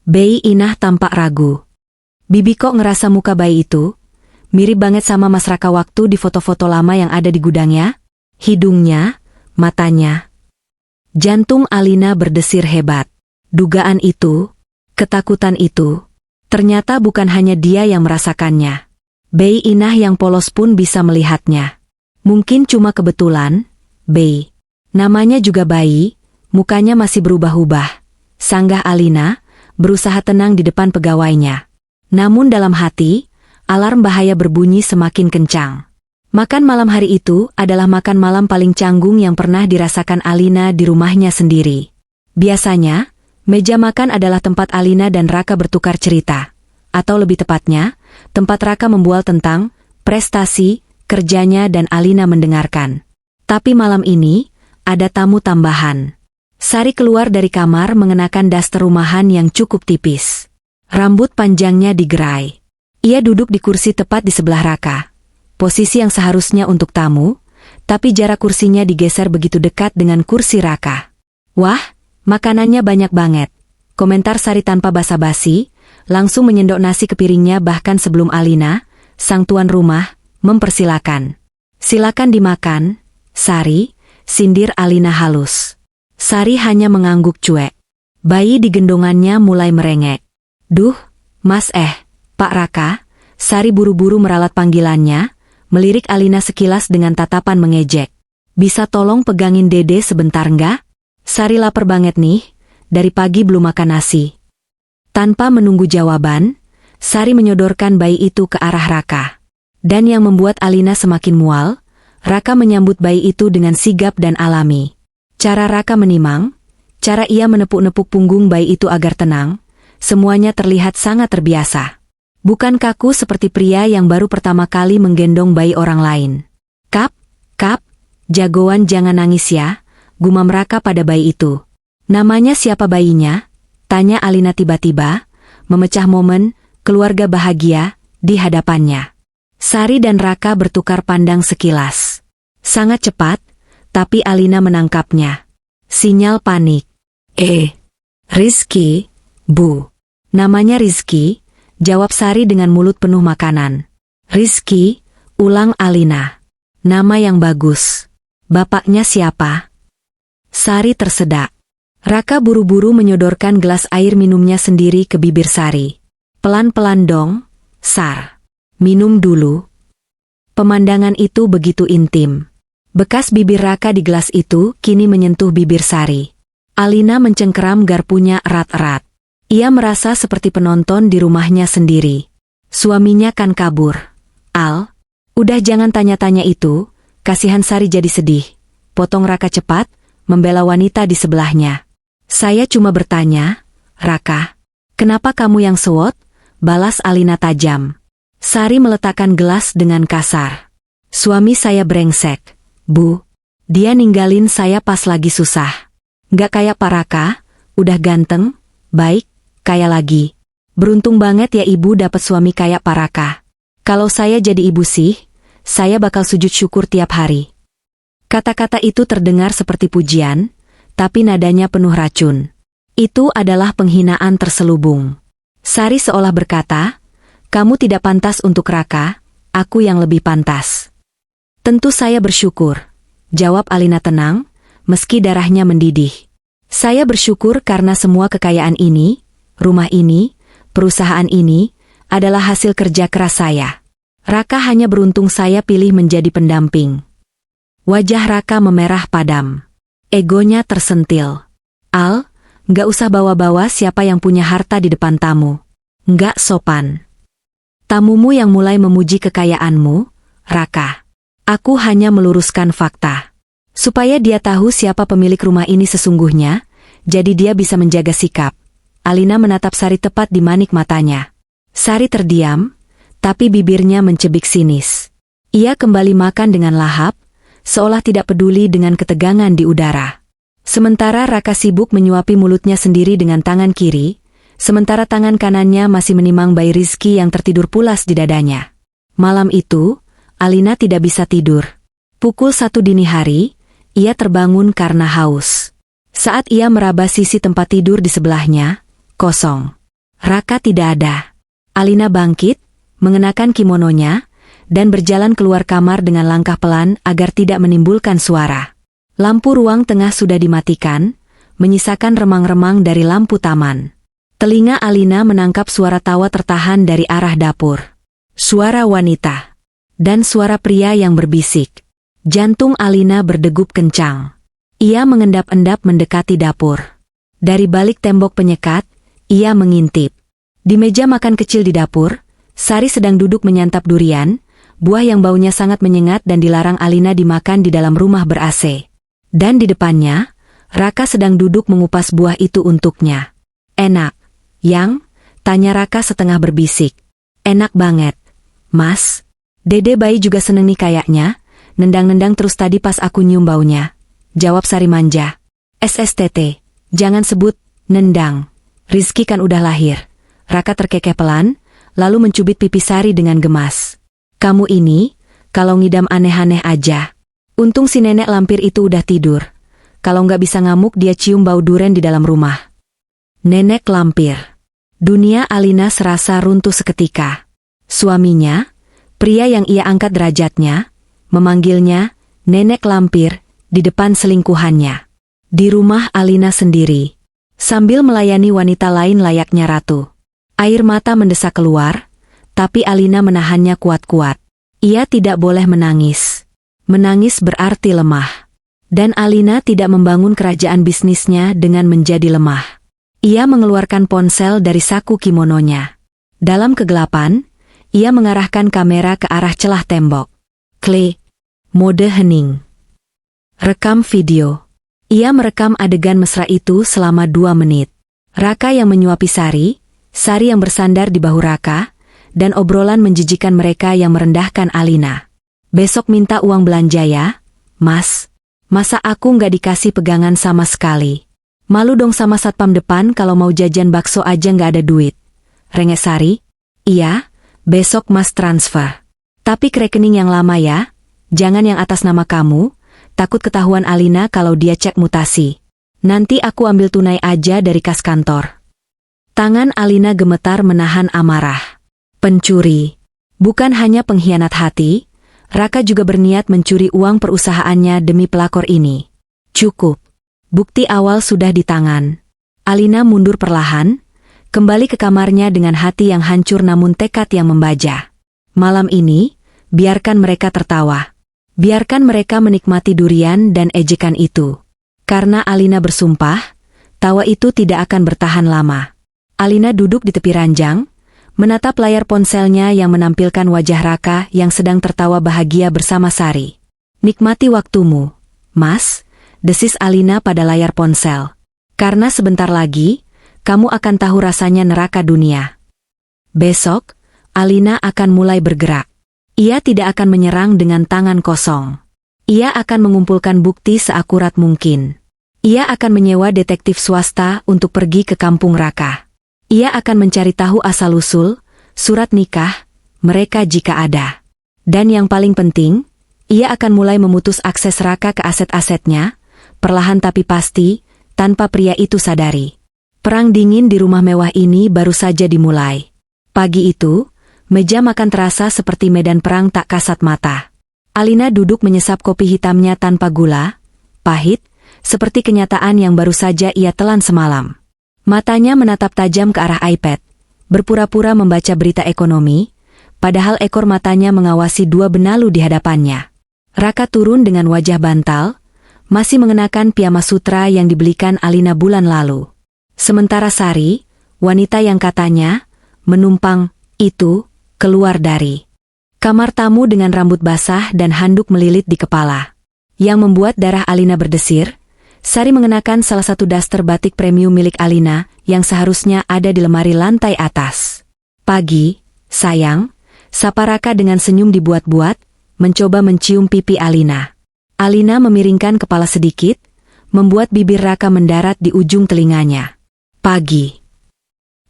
Bei Inah tampak ragu. Bibi kok ngerasa muka bayi itu? Mirip banget sama Mas Raka waktu di foto-foto lama yang ada di gudangnya. Hidungnya, matanya. Jantung Alina berdesir hebat. Dugaan itu, ketakutan itu, ternyata bukan hanya dia yang merasakannya. Bei Inah yang polos pun bisa melihatnya. Mungkin cuma kebetulan, Bei. Namanya juga bayi, mukanya masih berubah-ubah. Sanggah Alina, berusaha tenang di depan pegawainya. Namun dalam hati, alarm bahaya berbunyi semakin kencang. Makan malam hari itu adalah makan malam paling canggung yang pernah dirasakan Alina di rumahnya sendiri. Biasanya, meja makan adalah tempat Alina dan Raka bertukar cerita. Atau lebih tepatnya, tempat Raka membual tentang prestasi, kerjanya dan Alina mendengarkan. Tapi malam ini, ada tamu tambahan. Sari keluar dari kamar mengenakan daster rumahan yang cukup tipis. Rambut panjangnya digerai. Ia duduk di kursi tepat di sebelah Raka. Posisi yang seharusnya untuk tamu, tapi jarak kursinya digeser begitu dekat dengan kursi Raka. Wah, makanannya banyak banget. Komentar Sari tanpa basa-basi, langsung menyendok nasi ke piringnya bahkan sebelum Alina, sang tuan rumah, mempersilakan. Silakan dimakan, Sari, sindir Alina halus. Sari hanya mengangguk cuek. Bayi di gendongannya mulai merengek. Duh, Mas Pak Raka, Sari buru-buru meralat panggilannya, melirik Alina sekilas dengan tatapan mengejek. Bisa tolong pegangin Dede sebentar nggak? Sari lapar banget nih, dari pagi belum makan nasi. Tanpa menunggu jawaban, Sari menyodorkan bayi itu ke arah Raka. Dan yang membuat Alina semakin mual, Raka menyambut bayi itu dengan sigap dan alami. Cara Raka menimang, cara ia menepuk-nepuk punggung bayi itu agar tenang, semuanya terlihat sangat terbiasa. Bukan kaku seperti pria yang baru pertama kali menggendong bayi orang lain. Kap, jagoan jangan nangis ya, gumam Raka pada bayi itu. Namanya siapa bayinya? Tanya Alina tiba-tiba, memecah momen keluarga bahagia di hadapannya. Sari dan Raka bertukar pandang sekilas. Sangat cepat, tapi Alina menangkapnya. Sinyal panik. Rizky, Bu. Namanya Rizky, jawab Sari dengan mulut penuh makanan. Rizky, ulang Alina. Nama yang bagus. Bapaknya siapa? Sari tersedak. Raka buru-buru menyodorkan gelas air minumnya sendiri ke bibir Sari. Pelan-pelan dong, Sar. Minum dulu. Pemandangan itu begitu intim. Bekas bibir Raka di gelas itu kini menyentuh bibir Sari. Alina mencengkeram garpunya erat-erat. Ia merasa seperti penonton di rumahnya sendiri. Suaminya kan kabur. Al, udah jangan tanya-tanya itu, kasihan Sari jadi sedih. Potong Raka cepat, membela wanita di sebelahnya. Saya cuma bertanya, Raka, kenapa kamu yang sewot? Balas Alina tajam. Sari meletakkan gelas dengan kasar. Suami saya brengsek, Bu. Dia ninggalin saya pas lagi susah. Nggak kayak Pak Raka, udah ganteng, baik, kaya lagi. Beruntung banget ya ibu dapat suami kayak Pak Raka. Kalau saya jadi ibu sih, saya bakal sujud syukur tiap hari. Kata-kata itu terdengar seperti pujian, tapi nadanya penuh racun. Itu adalah penghinaan terselubung. Sari seolah berkata, kamu tidak pantas untuk Raka, aku yang lebih pantas. Tentu saya bersyukur, jawab Alina tenang, meski darahnya mendidih. Saya bersyukur karena semua kekayaan ini, rumah ini, perusahaan ini, adalah hasil kerja keras saya. Raka hanya beruntung saya pilih menjadi pendamping. Wajah Raka memerah padam. Egonya tersentil. Al, nggak usah bawa-bawa siapa yang punya harta di depan tamu. Nggak sopan. Tamumu yang mulai memuji kekayaanmu, Raka. Aku hanya meluruskan fakta. Supaya dia tahu siapa pemilik rumah ini sesungguhnya, jadi dia bisa menjaga sikap. Alina menatap Sari tepat di manik matanya. Sari terdiam, tapi bibirnya mencebik sinis. Ia kembali makan dengan lahap, seolah tidak peduli dengan ketegangan di udara. Sementara Raka sibuk menyuapi mulutnya sendiri dengan tangan kiri, sementara tangan kanannya masih menimang bayi Rizky yang tertidur pulas di dadanya. Malam itu, Alina tidak bisa tidur. Pukul 1 dini hari, ia terbangun karena haus. Saat ia meraba sisi tempat tidur di sebelahnya, kosong. Raka tidak ada. Alina bangkit, mengenakan kimononya, dan berjalan keluar kamar dengan langkah pelan agar tidak menimbulkan suara. Lampu ruang tengah sudah dimatikan, menyisakan remang-remang dari lampu taman. Telinga Alina menangkap suara tawa tertahan dari arah dapur. Suara wanita. Dan suara pria yang berbisik. Jantung Alina berdegup kencang. Ia mengendap-endap mendekati dapur. Dari balik tembok penyekat, ia mengintip. Di meja makan kecil di dapur, Sari sedang duduk menyantap durian, buah yang baunya sangat menyengat dan dilarang Alina dimakan di dalam rumah ber-AC. Dan di depannya, Raka sedang duduk mengupas buah itu untuknya. Enak, Yang? Tanya Raka setengah berbisik. Enak banget, Mas. Dede bayi juga seneng nih kayaknya, nendang-nendang terus tadi pas aku nyium baunya. Jawab Sari manja. SSTT, jangan sebut nendang. Rizky kan udah lahir. Raka terkekeh pelan, lalu mencubit pipi Sari dengan gemas. Kamu ini, kalau ngidam aneh-aneh aja. Untung si nenek lampir itu udah tidur. Kalau nggak bisa ngamuk dia cium bau duren di dalam rumah. Nenek lampir. Dunia Alina serasa runtuh seketika. Suaminya, pria yang ia angkat derajatnya, memanggilnya nenek lampir di depan selingkuhannya. Di rumah Alina sendiri, sambil melayani wanita lain layaknya ratu. Air mata mendesak keluar, tapi Alina menahannya kuat-kuat. Ia tidak boleh menangis. Menangis berarti lemah. Dan Alina tidak membangun kerajaan bisnisnya dengan menjadi lemah. Ia mengeluarkan ponsel dari saku kimononya. Dalam kegelapan, ia mengarahkan kamera ke arah celah tembok. Klik. Mode hening. Rekam video. Ia merekam adegan mesra itu selama 2 menit. Raka yang menyuapi Sari, Sari yang bersandar di bahu Raka, dan obrolan menjijikan mereka yang merendahkan Alina. Besok minta uang belanja ya, Mas. Masa aku nggak dikasih pegangan sama sekali? Malu dong sama satpam depan kalau mau jajan bakso aja nggak ada duit. Rengek Sari? Iya, besok Mas transfer. Tapi ke rekening yang lama ya, jangan yang atas nama kamu, takut ketahuan Alina kalau dia cek mutasi. Nanti aku ambil tunai aja dari kas kantor. Tangan Alina gemetar menahan amarah. Pencuri. Bukan hanya pengkhianat hati, Raka juga berniat mencuri uang perusahaannya demi pelakor ini. Cukup. Bukti awal sudah di tangan. Alina mundur perlahan, kembali ke kamarnya dengan hati yang hancur namun tekad yang membaja. Malam ini, biarkan mereka tertawa. Biarkan mereka menikmati durian dan ejekan itu. Karena Alina bersumpah, tawa itu tidak akan bertahan lama. Alina duduk di tepi ranjang, menatap layar ponselnya yang menampilkan wajah Raka yang sedang tertawa bahagia bersama Sari. Nikmati waktumu, Mas, desis Alina pada layar ponsel. Karena sebentar lagi, kamu akan tahu rasanya neraka dunia. Besok, Alina akan mulai bergerak. Ia tidak akan menyerang dengan tangan kosong. Ia akan mengumpulkan bukti seakurat mungkin. Ia akan menyewa detektif swasta untuk pergi ke kampung Raka. Ia akan mencari tahu asal-usul, surat nikah, mereka jika ada. Dan yang paling penting, ia akan mulai memutus akses Raka ke aset-asetnya, perlahan tapi pasti, tanpa pria itu sadari. Perang dingin di rumah mewah ini baru saja dimulai. Pagi itu, meja makan terasa seperti medan perang tak kasat mata. Alina duduk menyesap kopi hitamnya tanpa gula, pahit, seperti kenyataan yang baru saja ia telan semalam. Matanya menatap tajam ke arah iPad, berpura-pura membaca berita ekonomi, padahal ekor matanya mengawasi 2 benalu di hadapannya. Raka turun dengan wajah bantal, masih mengenakan piyama sutra yang dibelikan Alina bulan lalu. Sementara Sari, wanita yang katanya menumpang itu, keluar dari kamar tamu dengan rambut basah dan handuk melilit di kepala. Yang membuat darah Alina berdesir, Sari mengenakan salah satu daster batik premium milik Alina yang seharusnya ada di lemari lantai atas. Pagi, sayang, sapa Raka dengan senyum dibuat-buat, mencoba mencium pipi Alina. Alina memiringkan kepala sedikit, membuat bibir Raka mendarat di ujung telinganya. Pagi.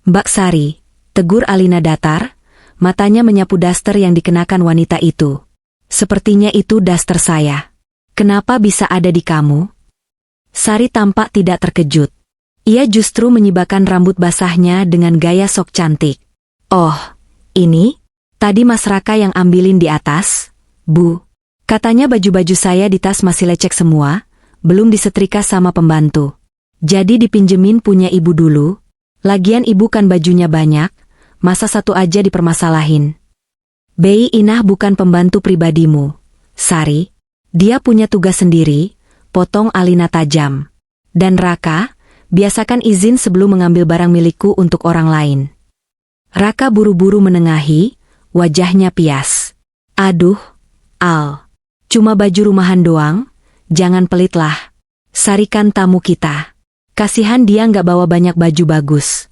Mbak Sari, tegur Alina datar, matanya menyapu daster yang dikenakan wanita itu. Sepertinya itu daster saya. Kenapa bisa ada di kamu? Sari tampak tidak terkejut. Ia justru menyibakkan rambut basahnya dengan gaya sok cantik. Oh, ini? Tadi Mas Raka yang ambilin di atas, Bu. Katanya baju-baju saya di tas masih lecek semua, belum disetrika sama pembantu. Jadi dipinjemin punya ibu dulu. Lagian ibu kan bajunya banyak, masa satu aja dipermasalahin. Bei Inah bukan pembantu pribadimu, Sari. Dia punya tugas sendiri, potong Alina tajam. Dan Raka, biasakan izin sebelum mengambil barang milikku untuk orang lain. Raka buru-buru menengahi, wajahnya pias. Aduh, Al. Cuma baju rumahan doang, jangan pelitlah. Sari kan tamu kita. Kasihan dia nggak bawa banyak baju bagus.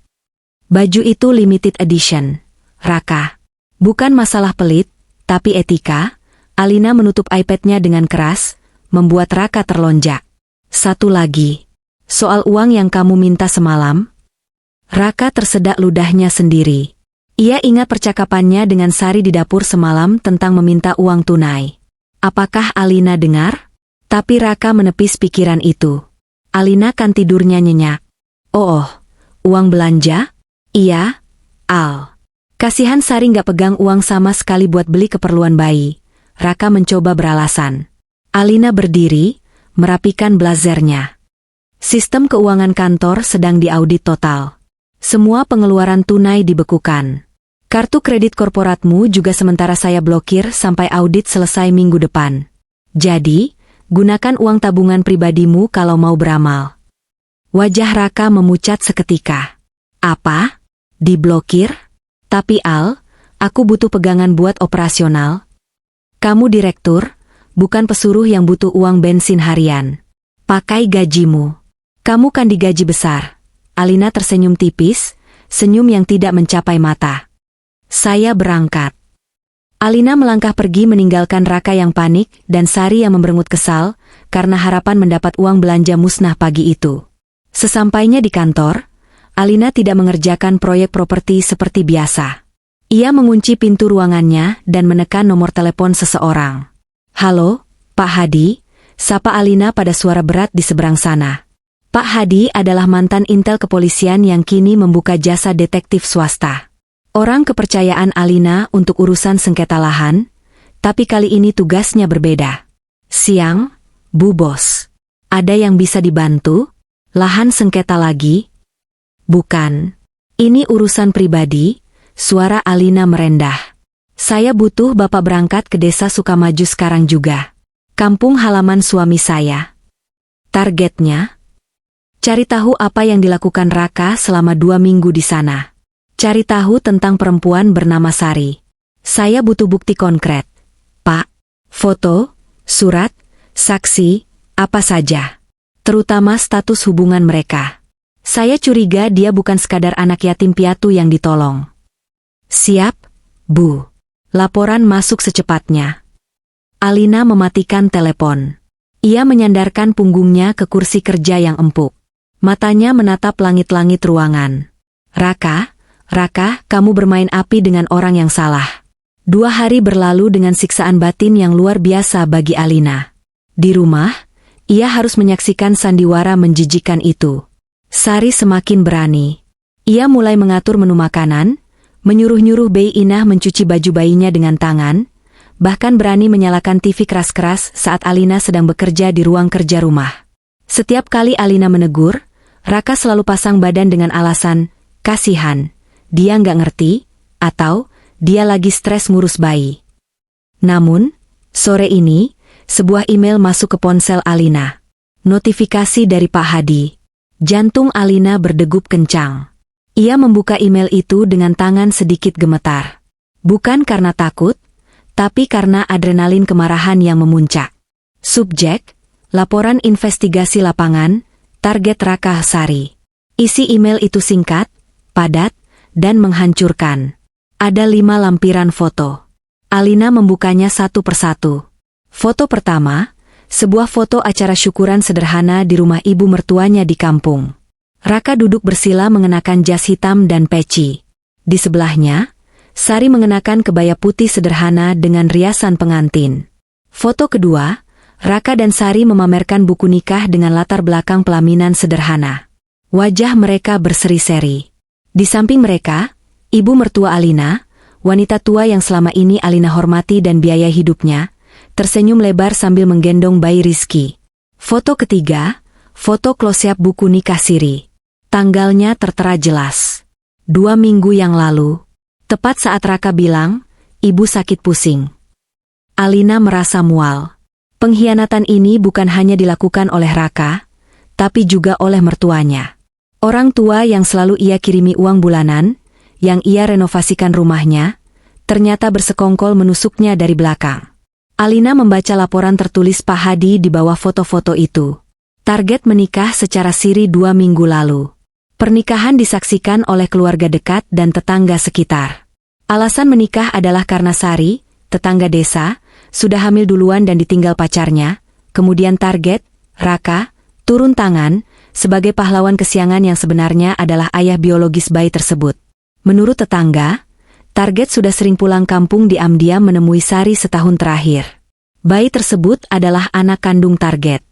Baju itu limited edition, Raka. Bukan masalah pelit, tapi etika. Alina menutup iPad-nya dengan keras, membuat Raka terlonjak. Satu lagi. Soal uang yang kamu minta semalam. Raka tersedak ludahnya sendiri. Ia ingat percakapannya dengan Sari di dapur semalam tentang meminta uang tunai. Apakah Alina dengar? Tapi Raka menepis pikiran itu. Alina kan tidurnya nyenyak. Oh, uang belanja? Iya, Al. Kasihan Sari nggak pegang uang sama sekali buat beli keperluan bayi. Raka mencoba beralasan. Alina berdiri, merapikan blazernya. Sistem keuangan kantor sedang diaudit total. Semua pengeluaran tunai dibekukan. Kartu kredit korporatmu juga sementara saya blokir sampai audit selesai minggu depan. Jadi, gunakan uang tabungan pribadimu kalau mau beramal. Wajah Raka memucat seketika. Apa? Diblokir? Tapi Al, aku butuh pegangan buat operasional. Kamu direktur, bukan pesuruh yang butuh uang bensin harian. Pakai gajimu. Kamu kan digaji besar. Alina tersenyum tipis, senyum yang tidak mencapai mata. Saya berangkat. Alina melangkah pergi meninggalkan Raka yang panik dan Sari yang memberengut kesal karena harapan mendapat uang belanja musnah pagi itu. Sesampainya di kantor, Alina tidak mengerjakan proyek properti seperti biasa. Ia mengunci pintu ruangannya dan menekan nomor telepon seseorang. Halo, Pak Hadi, sapa Alina pada suara berat di seberang sana. Pak Hadi adalah mantan intel kepolisian yang kini membuka jasa detektif swasta. Orang kepercayaan Alina untuk urusan sengketa lahan, tapi kali ini tugasnya berbeda. Siang, Bu Bos. Ada yang bisa dibantu? Lahan sengketa lagi? Bukan. Ini urusan pribadi, suara Alina merendah. Saya butuh Bapak berangkat ke desa Sukamaju sekarang juga. Kampung halaman suami saya. Targetnya? Cari tahu apa yang dilakukan Raka selama 2 minggu di sana. Cari tahu tentang perempuan bernama Sari. Saya butuh bukti konkret. Pak, foto, surat, saksi, apa saja. Terutama status hubungan mereka. Saya curiga dia bukan sekadar anak yatim piatu yang ditolong. Siap, Bu. Laporan masuk secepatnya. Alina mematikan telepon. Ia menyandarkan punggungnya ke kursi kerja yang empuk. Matanya menatap langit-langit ruangan. Raka, kamu bermain api dengan orang yang salah. 2 hari berlalu dengan siksaan batin yang luar biasa bagi Alina. Di rumah, ia harus menyaksikan sandiwara menjijikan itu. Sari semakin berani. Ia mulai mengatur menu makanan, menyuruh-nyuruh Bei Inah mencuci baju bayinya dengan tangan, bahkan berani menyalakan TV keras-keras saat Alina sedang bekerja di ruang kerja rumah. Setiap kali Alina menegur, Raka selalu pasang badan dengan alasan, kasihan, dia nggak ngerti, atau dia lagi stres ngurus bayi. Namun, sore ini, sebuah email masuk ke ponsel Alina. Notifikasi dari Pak Hadi. Jantung Alina berdegup kencang. Ia membuka email itu dengan tangan sedikit gemetar. Bukan karena takut, tapi karena adrenalin kemarahan yang memuncak. Subjek, laporan investigasi lapangan, target Raka Sari. Isi email itu singkat, padat, dan menghancurkan. Ada 5 lampiran foto. Alina membukanya satu persatu. Foto pertama, sebuah foto acara syukuran sederhana di rumah ibu mertuanya di kampung. Raka duduk bersila mengenakan jas hitam dan peci. Di sebelahnya, Sari mengenakan kebaya putih sederhana dengan riasan pengantin. Foto kedua, Raka dan Sari memamerkan buku nikah dengan latar belakang pelaminan sederhana. Wajah mereka berseri-seri. Di samping mereka, ibu mertua Alina, wanita tua yang selama ini Alina hormati dan biaya hidupnya, tersenyum lebar sambil menggendong bayi Rizky. Foto ketiga, foto close-up buku nikah siri. Tanggalnya tertera jelas. 2 minggu yang lalu, tepat saat Raka bilang, ibu sakit pusing. Alina merasa mual. Pengkhianatan ini bukan hanya dilakukan oleh Raka, tapi juga oleh mertuanya. Orang tua yang selalu ia kirimi uang bulanan, yang ia renovasikan rumahnya, ternyata bersekongkol menusuknya dari belakang. Alina membaca laporan tertulis Pak Hadi di bawah foto-foto itu. Target menikah secara siri 2 minggu lalu. Pernikahan disaksikan oleh keluarga dekat dan tetangga sekitar. Alasan menikah adalah karena Sari, tetangga desa, sudah hamil duluan dan ditinggal pacarnya, kemudian target, Raka, turun tangan, sebagai pahlawan kesiangan yang sebenarnya adalah ayah biologis bayi tersebut. Menurut tetangga, target sudah sering pulang kampung diam-diam menemui Sari setahun terakhir. Bayi tersebut adalah anak kandung target.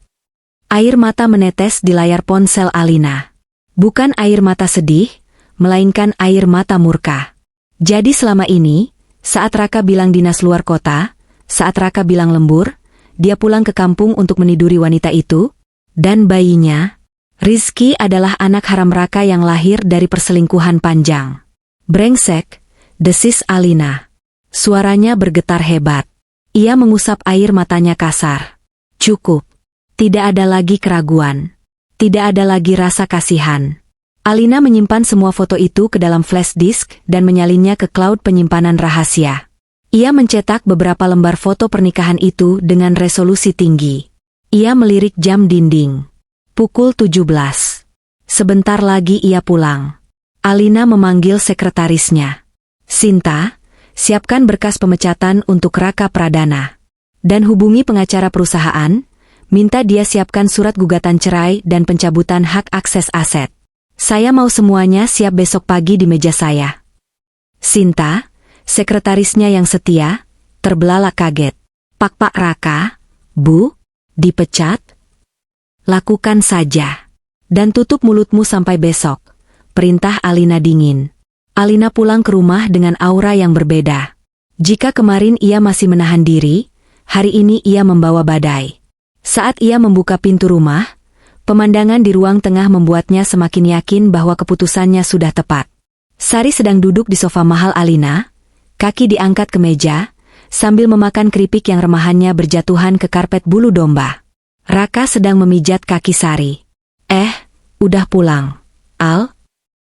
Air mata menetes di layar ponsel Alina. Bukan air mata sedih, melainkan air mata murka. Jadi selama ini, saat Raka bilang dinas luar kota, saat Raka bilang lembur, dia pulang ke kampung untuk meniduri wanita itu, dan bayinya, Rizky adalah anak haram Raka yang lahir dari perselingkuhan panjang. Brengsek, desis Alina. Suaranya bergetar hebat. Ia mengusap air matanya kasar. Cukup. Tidak ada lagi keraguan. Tidak ada lagi rasa kasihan. Alina menyimpan semua foto itu ke dalam flash disk dan menyalinnya ke cloud penyimpanan rahasia. Ia mencetak beberapa lembar foto pernikahan itu dengan resolusi tinggi. Ia melirik jam dinding. Pukul 17. Sebentar lagi ia pulang. Alina memanggil sekretarisnya. Sinta, siapkan berkas pemecatan untuk Raka Pradana. Dan hubungi pengacara perusahaan, minta dia siapkan surat gugatan cerai dan pencabutan hak akses aset. Saya mau semuanya siap besok pagi di meja saya. Sinta, sekretarisnya yang setia, terbelalak kaget. Pak Raka, Bu, dipecat? Lakukan saja. Dan tutup mulutmu sampai besok. Perintah Alina dingin. Alina pulang ke rumah dengan aura yang berbeda. Jika kemarin ia masih menahan diri, hari ini ia membawa badai. Saat ia membuka pintu rumah, pemandangan di ruang tengah membuatnya semakin yakin bahwa keputusannya sudah tepat. Sari sedang duduk di sofa mahal Alina, kaki diangkat ke meja, sambil memakan keripik yang remahannya berjatuhan ke karpet bulu domba. Raka sedang memijat kaki Sari. Udah pulang, Al?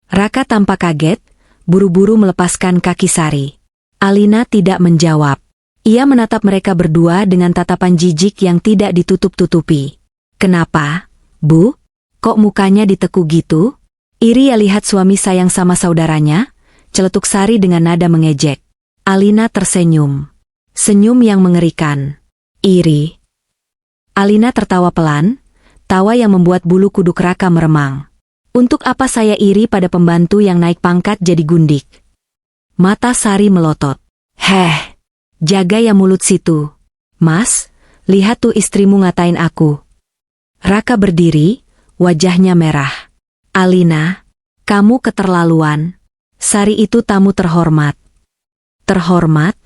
Raka tampak kaget, buru-buru melepaskan kaki Sari. Alina tidak menjawab. Ia menatap mereka berdua dengan tatapan jijik yang tidak ditutup-tutupi. Kenapa, Bu? Kok mukanya ditekuk gitu? Iri ya lihat suami sayang sama saudaranya? Celetuk Sari dengan nada mengejek. Alina tersenyum. Senyum yang mengerikan. Iri. Alina tertawa pelan, tawa yang membuat bulu kuduk Raka meremang. Untuk apa saya iri pada pembantu yang naik pangkat jadi gundik? Mata Sari melotot. Jaga ya mulut situ. Mas, lihat tuh istrimu ngatain aku. Raka berdiri, wajahnya merah. Alina, kamu keterlaluan. Sari itu tamu terhormat. Terhormat?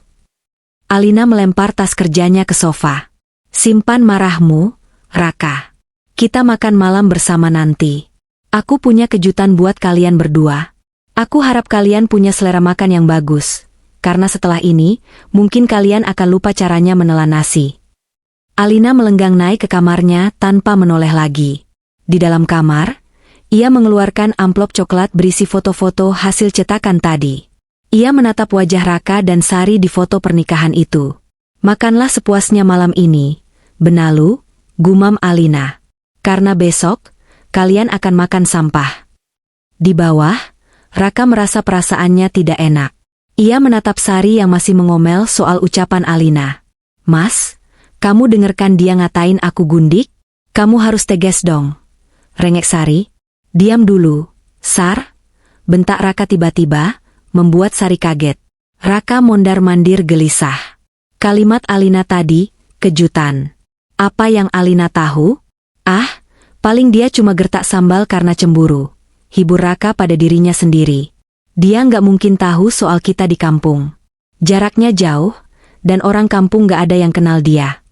Alina melempar tas kerjanya ke sofa. Simpan marahmu, Raka. Kita makan malam bersama nanti. Aku punya kejutan buat kalian berdua. Aku harap kalian punya selera makan yang bagus. Karena setelah ini, mungkin kalian akan lupa caranya menelan nasi. Alina melenggang naik ke kamarnya tanpa menoleh lagi. Di dalam kamar, ia mengeluarkan amplop coklat berisi foto-foto hasil cetakan tadi. Ia menatap wajah Raka dan Sari di foto pernikahan itu. Makanlah sepuasnya malam ini, benalu, gumam Alina. Karena besok, kalian akan makan sampah. Di bawah, Raka merasa perasaannya tidak enak. Ia menatap Sari yang masih mengomel soal ucapan Alina. Mas, kamu dengarkan dia ngatain aku gundik? Kamu harus tegas dong. Rengek Sari. Diam dulu, Sar. Bentak Raka tiba-tiba, membuat Sari kaget. Raka mondar-mandir gelisah. Kalimat Alina tadi, kejutan. Apa yang Alina tahu? Paling dia cuma gertak sambal karena cemburu. Hibur Raka pada dirinya sendiri. Dia nggak mungkin tahu soal kita di kampung. Jaraknya jauh, dan orang kampung gak ada yang kenal dia.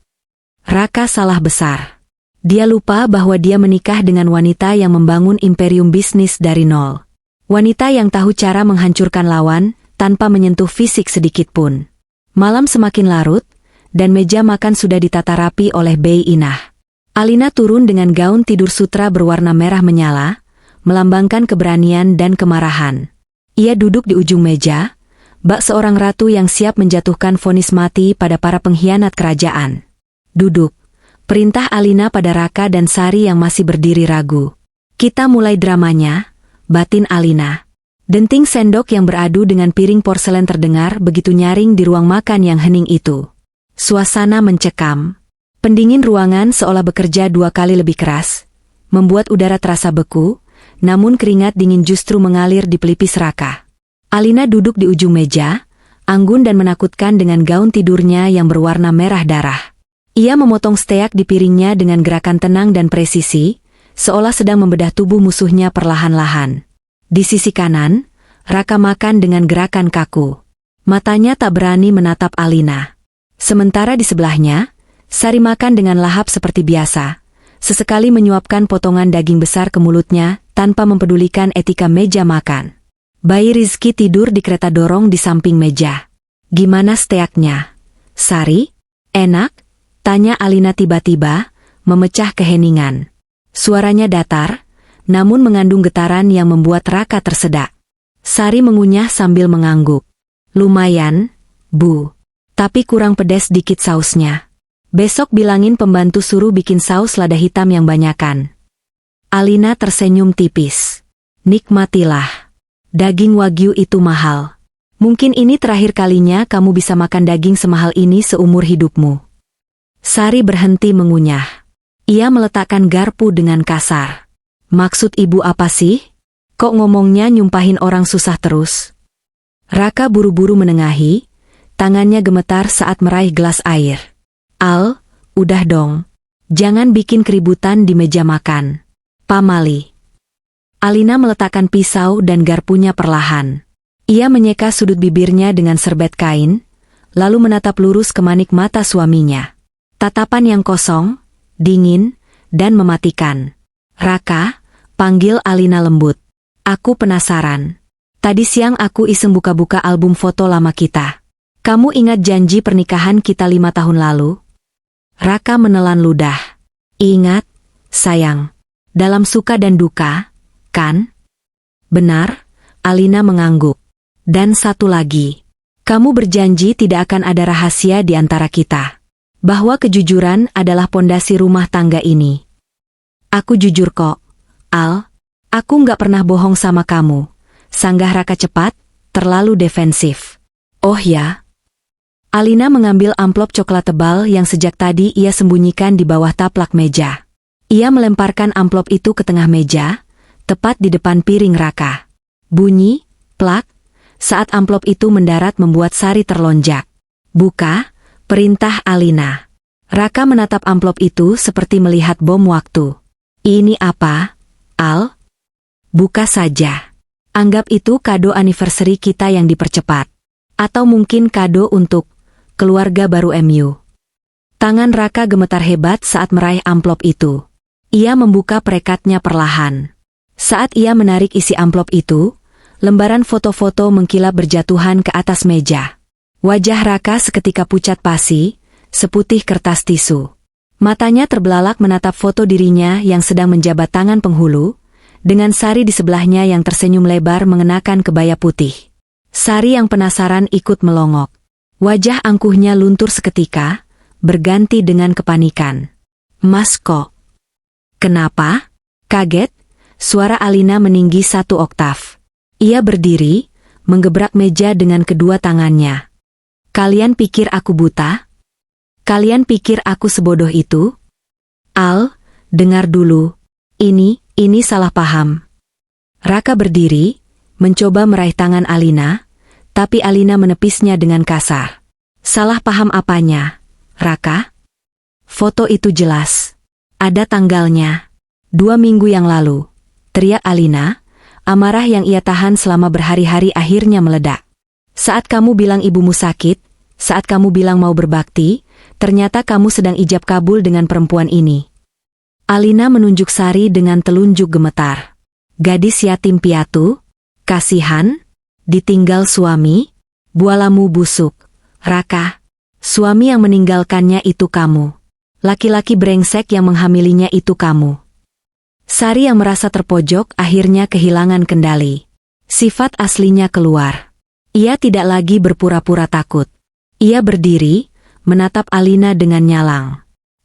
Raka salah besar. Dia lupa bahwa dia menikah dengan wanita yang membangun imperium bisnis dari nol. Wanita yang tahu cara menghancurkan lawan, tanpa menyentuh fisik sedikit pun. Malam semakin larut, dan meja makan sudah ditata rapi oleh Bei Inah. Alina turun dengan gaun tidur sutra berwarna merah menyala, melambangkan keberanian dan kemarahan. Ia duduk di ujung meja, bak seorang ratu yang siap menjatuhkan vonis mati pada para pengkhianat kerajaan. Duduk, perintah Alina pada Raka dan Sari yang masih berdiri ragu. Kita mulai dramanya, batin Alina. Denting sendok yang beradu dengan piring porselen terdengar begitu nyaring di ruang makan yang hening itu. Suasana mencekam. Pendingin ruangan seolah bekerja 2 kali lebih keras, membuat udara terasa beku, namun keringat dingin justru mengalir di pelipis Raka. Alina duduk di ujung meja, anggun dan menakutkan dengan gaun tidurnya yang berwarna merah darah. Ia memotong steak di piringnya dengan gerakan tenang dan presisi, seolah sedang membedah tubuh musuhnya perlahan-lahan. Di sisi kanan, Raka makan dengan gerakan kaku. Matanya tak berani menatap Alina. Sementara di sebelahnya, Sari makan dengan lahap seperti biasa, sesekali menyuapkan potongan daging besar ke mulutnya tanpa mempedulikan etika meja makan. Bayi Rizky tidur di kereta dorong di samping meja. Gimana steaknya? Sari? Enak? Tanya Alina tiba-tiba, memecah keheningan. Suaranya datar, namun mengandung getaran yang membuat Raka tersedak. Sari mengunyah sambil mengangguk. Lumayan, Bu. Tapi kurang pedas dikit sausnya. Besok bilangin pembantu suruh bikin saus lada hitam yang banyakan. Alina tersenyum tipis. Nikmatilah. Daging wagyu itu mahal. Mungkin ini terakhir kalinya kamu bisa makan daging semahal ini seumur hidupmu. Sari berhenti mengunyah. Ia meletakkan garpu dengan kasar. Maksud ibu apa sih? Kok ngomongnya nyumpahin orang susah terus? Raka buru-buru menengahi, tangannya gemetar saat meraih gelas air. Al, udah dong. Jangan bikin keributan di meja makan. Pamali. Alina meletakkan pisau dan garpunya perlahan. Ia menyeka sudut bibirnya dengan serbet kain, lalu menatap lurus ke manik mata suaminya. Tatapan yang kosong, dingin, dan mematikan. Raka, panggil Alina lembut. Aku penasaran. Tadi siang aku iseng buka-buka album foto lama kita. Kamu ingat janji pernikahan kita 5 tahun lalu? Raka menelan ludah. Ingat, sayang. Dalam suka dan duka, kan? Benar, Alina mengangguk. Dan satu lagi. Kamu berjanji tidak akan ada rahasia di antara kita. Bahwa kejujuran adalah pondasi rumah tangga ini. Aku jujur kok, Al. Aku nggak pernah bohong sama kamu. Sanggah Raka cepat, terlalu defensif. Oh ya? Alina mengambil amplop coklat tebal yang sejak tadi ia sembunyikan di bawah taplak meja. Ia melemparkan amplop itu ke tengah meja, tepat di depan piring Raka. Bunyi, plak, saat amplop itu mendarat membuat Sari terlonjak. Buka, perintah Alina. Raka menatap amplop itu seperti melihat bom waktu. Ini apa, Al? Buka saja. Anggap itu kado anniversary kita yang dipercepat. Atau mungkin kado untuk keluarga baru MU. Tangan Raka gemetar hebat saat meraih amplop itu. Ia membuka perekatnya perlahan. Saat ia menarik isi amplop itu, lembaran foto-foto mengkilap berjatuhan ke atas meja. Wajah Raka seketika pucat pasi, seputih kertas tisu. Matanya terbelalak menatap foto dirinya yang sedang menjabat tangan penghulu, dengan Sari di sebelahnya yang tersenyum lebar mengenakan kebaya putih. Sari yang penasaran ikut melongok. Wajah angkuhnya luntur seketika, berganti dengan kepanikan. Mas kok? Kenapa? Kaget, suara Alina meninggi 1 oktav. Ia berdiri, menggebrak meja dengan kedua tangannya. Kalian pikir aku buta? Kalian pikir aku sebodoh itu? Al, dengar dulu. Ini salah paham. Raka berdiri, mencoba meraih tangan Alina, tapi Alina menepisnya dengan kasar. Salah paham apanya, Raka? Foto itu jelas. Ada tanggalnya. 2 minggu yang lalu. Teriak Alina, amarah yang ia tahan selama berhari-hari akhirnya meledak. Saat kamu bilang ibumu sakit, saat kamu bilang mau berbakti, ternyata kamu sedang ijab kabul dengan perempuan ini. Alina menunjuk Sari dengan telunjuk gemetar. Gadis yatim piatu, kasihan, ditinggal suami, bualamu busuk, Raka. Suami yang meninggalkannya itu kamu. Laki-laki brengsek yang menghamilinya itu kamu. Sari yang merasa terpojok akhirnya kehilangan kendali. Sifat aslinya keluar. Ia tidak lagi berpura-pura takut. Ia berdiri, menatap Alina dengan nyalang.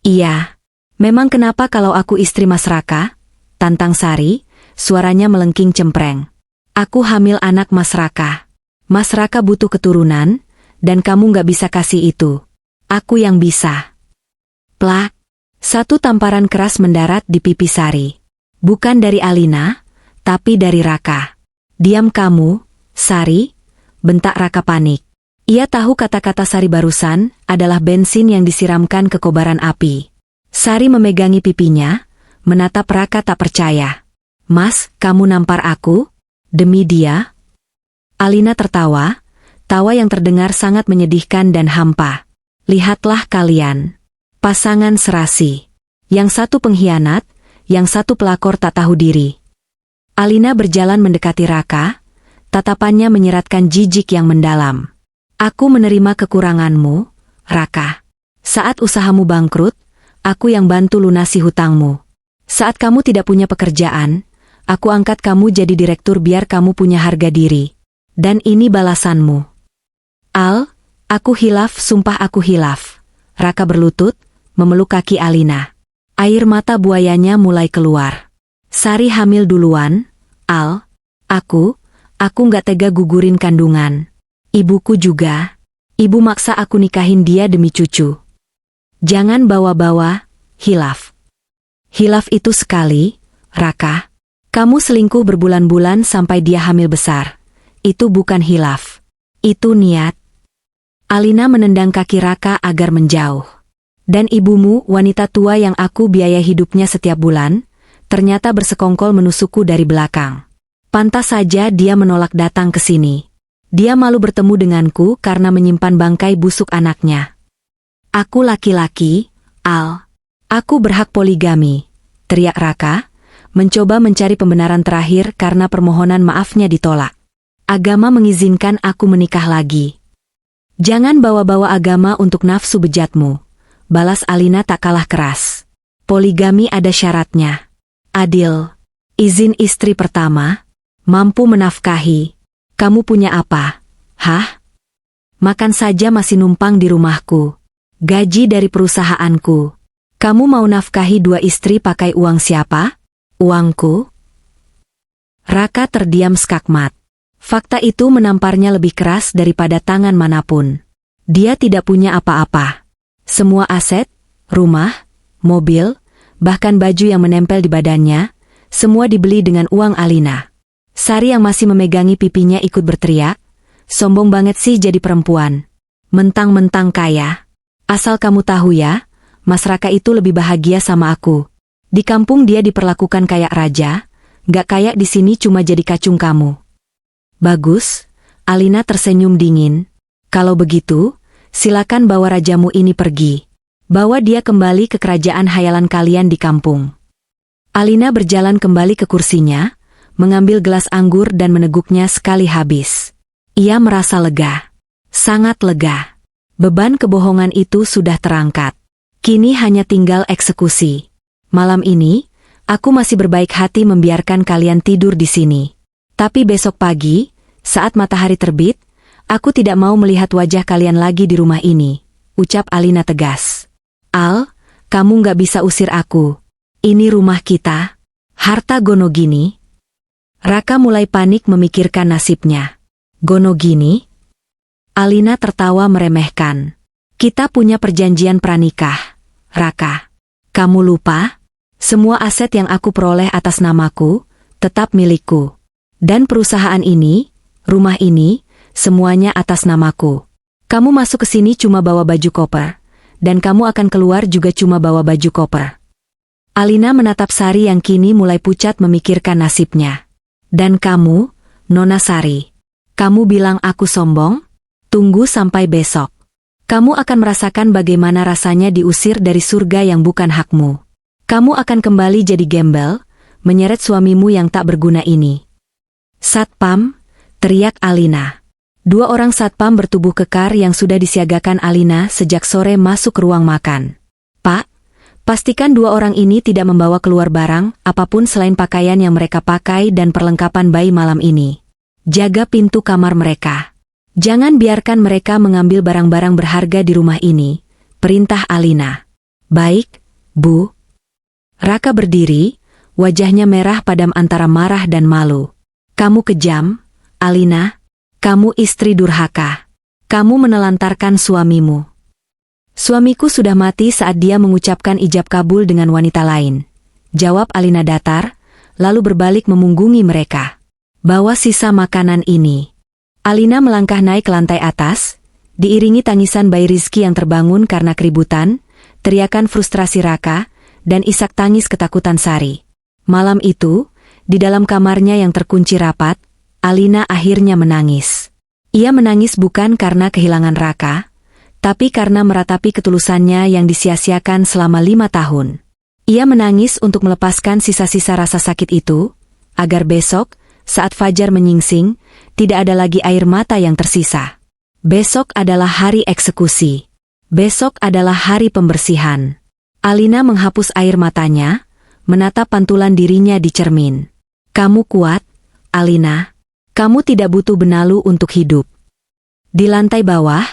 Iya, memang kenapa kalau aku istri Mas Raka? Tantang Sari, suaranya melengking cempreng. Aku hamil anak Mas Raka. Mas Raka butuh keturunan, dan kamu gak bisa kasih itu. Aku yang bisa. Plak. Satu tamparan keras mendarat di pipi Sari. Bukan dari Alina, tapi dari Raka. Diam kamu, Sari, bentak Raka panik. Ia tahu kata-kata Sari barusan adalah bensin yang disiramkan ke kobaran api. Sari memegangi pipinya, menatap Raka tak percaya. Mas, kamu nampar aku? Demi dia? Alina tertawa, tawa yang terdengar sangat menyedihkan dan hampa. Lihatlah kalian. Pasangan serasi. Yang satu pengkhianat, yang satu pelakor tak tahu diri. Alina berjalan mendekati Raka, tatapannya menyeratkan jijik yang mendalam. Aku menerima kekuranganmu, Raka. Saat usahamu bangkrut, aku yang bantu lunasi hutangmu. Saat kamu tidak punya pekerjaan, aku angkat kamu jadi direktur biar kamu punya harga diri. Dan ini balasanmu. Al, aku hilaf, sumpah aku hilaf. Raka berlutut, memeluk kaki Alina. Air mata buayanya mulai keluar. Sari hamil duluan, Al. Aku gak tega gugurin kandungan. Ibuku juga. Ibu maksa aku nikahin dia demi cucu. Jangan bawa-bawa, hilaf. Hilaf itu sekali, Raka. Kamu selingkuh berbulan-bulan sampai dia hamil besar. Itu bukan hilaf. Itu niat. Alina menendang kaki Raka agar menjauh. Dan ibumu, wanita tua yang aku biaya hidupnya setiap bulan, ternyata bersekongkol menusukku dari belakang. Pantas saja dia menolak datang ke sini. Dia malu bertemu denganku karena menyimpan bangkai busuk anaknya. Aku laki-laki, Al. Aku berhak poligami, teriak Raka, mencoba mencari pembenaran terakhir karena permohonan maafnya ditolak. Agama mengizinkan aku menikah lagi. Jangan bawa-bawa agama untuk nafsu bejatmu, balas Alina tak kalah keras. Poligami ada syaratnya. Adil. Izin istri pertama. Mampu menafkahi. Kamu punya apa? Hah? Makan saja masih numpang di rumahku. Gaji dari perusahaanku. Kamu mau nafkahi 2 istri pakai uang siapa? Uangku? Raka terdiam skakmat. Fakta itu menamparnya lebih keras daripada tangan manapun. Dia tidak punya apa-apa. Semua aset, rumah, mobil, bahkan baju yang menempel di badannya, semua dibeli dengan uang Alina. Sari yang masih memegangi pipinya ikut berteriak, sombong banget sih jadi perempuan. Mentang-mentang kaya. Asal kamu tahu ya, Mas Raka itu lebih bahagia sama aku. Di kampung dia diperlakukan kayak raja, gak kayak di sini cuma jadi kacung kamu. Bagus, Alina tersenyum dingin. Kalau begitu, silakan bawa rajamu ini pergi. Bawa dia kembali ke kerajaan hayalan kalian di kampung. Alina berjalan kembali ke kursinya, mengambil gelas anggur dan meneguknya sekali habis. Ia merasa lega. Sangat lega. Beban kebohongan itu sudah terangkat. Kini hanya tinggal eksekusi. Malam ini, aku masih berbaik hati membiarkan kalian tidur di sini. Tapi besok pagi, saat matahari terbit, aku tidak mau melihat wajah kalian lagi di rumah ini, ucap Alina tegas. Al, kamu gak bisa usir aku. Ini rumah kita. Harta Gonogini. Raka mulai panik memikirkan nasibnya. Gonogini? Alina tertawa meremehkan. Kita punya perjanjian pranikah, Raka. Kamu lupa? Semua aset yang aku peroleh atas namaku, tetap milikku. Dan perusahaan ini, rumah ini, semuanya atas namaku. Kamu masuk ke sini cuma bawa baju koper, dan kamu akan keluar juga cuma bawa baju koper. Alina menatap Sari yang kini mulai pucat memikirkan nasibnya. Dan kamu, Nona Sari, Kamu bilang aku sombong? Tunggu sampai besok. Kamu akan merasakan bagaimana rasanya diusir dari surga yang bukan hakmu. Kamu akan kembali jadi gembel, menyeret suamimu yang tak berguna ini. Satpam, teriak Alina. 2 orang satpam bertubuh kekar yang sudah disiagakan Alina sejak sore masuk ke ruang makan. Pak, pastikan 2 orang ini tidak membawa keluar barang apapun selain pakaian yang mereka pakai dan perlengkapan bayi malam ini. Jaga pintu kamar mereka. Jangan biarkan mereka mengambil barang-barang berharga di rumah ini, perintah Alina. Baik, Bu. Raka berdiri, wajahnya merah padam antara marah dan malu. Kamu kejam, Alina. Kamu istri durhaka. Kamu menelantarkan suamimu. Suamiku sudah mati saat dia mengucapkan ijab kabul dengan wanita lain. Jawab Alina datar, lalu berbalik memunggungi mereka. Bawa sisa makanan ini. Alina melangkah naik ke lantai atas, diiringi tangisan bayi Rizky yang terbangun karena keributan, teriakan frustrasi Raka, dan isak tangis ketakutan Sari. Malam itu, di dalam kamarnya yang terkunci rapat, Alina akhirnya menangis. Ia menangis bukan karena kehilangan Raka, tapi karena meratapi ketulusannya yang disia-siakan selama 5 tahun. Ia menangis untuk melepaskan sisa-sisa rasa sakit itu, agar besok, saat fajar menyingsing, tidak ada lagi air mata yang tersisa. Besok adalah hari eksekusi. Besok adalah hari pembersihan. Alina menghapus air matanya, menatap pantulan dirinya di cermin. Kamu kuat, Alina. Kamu tidak butuh benalu untuk hidup. Di lantai bawah,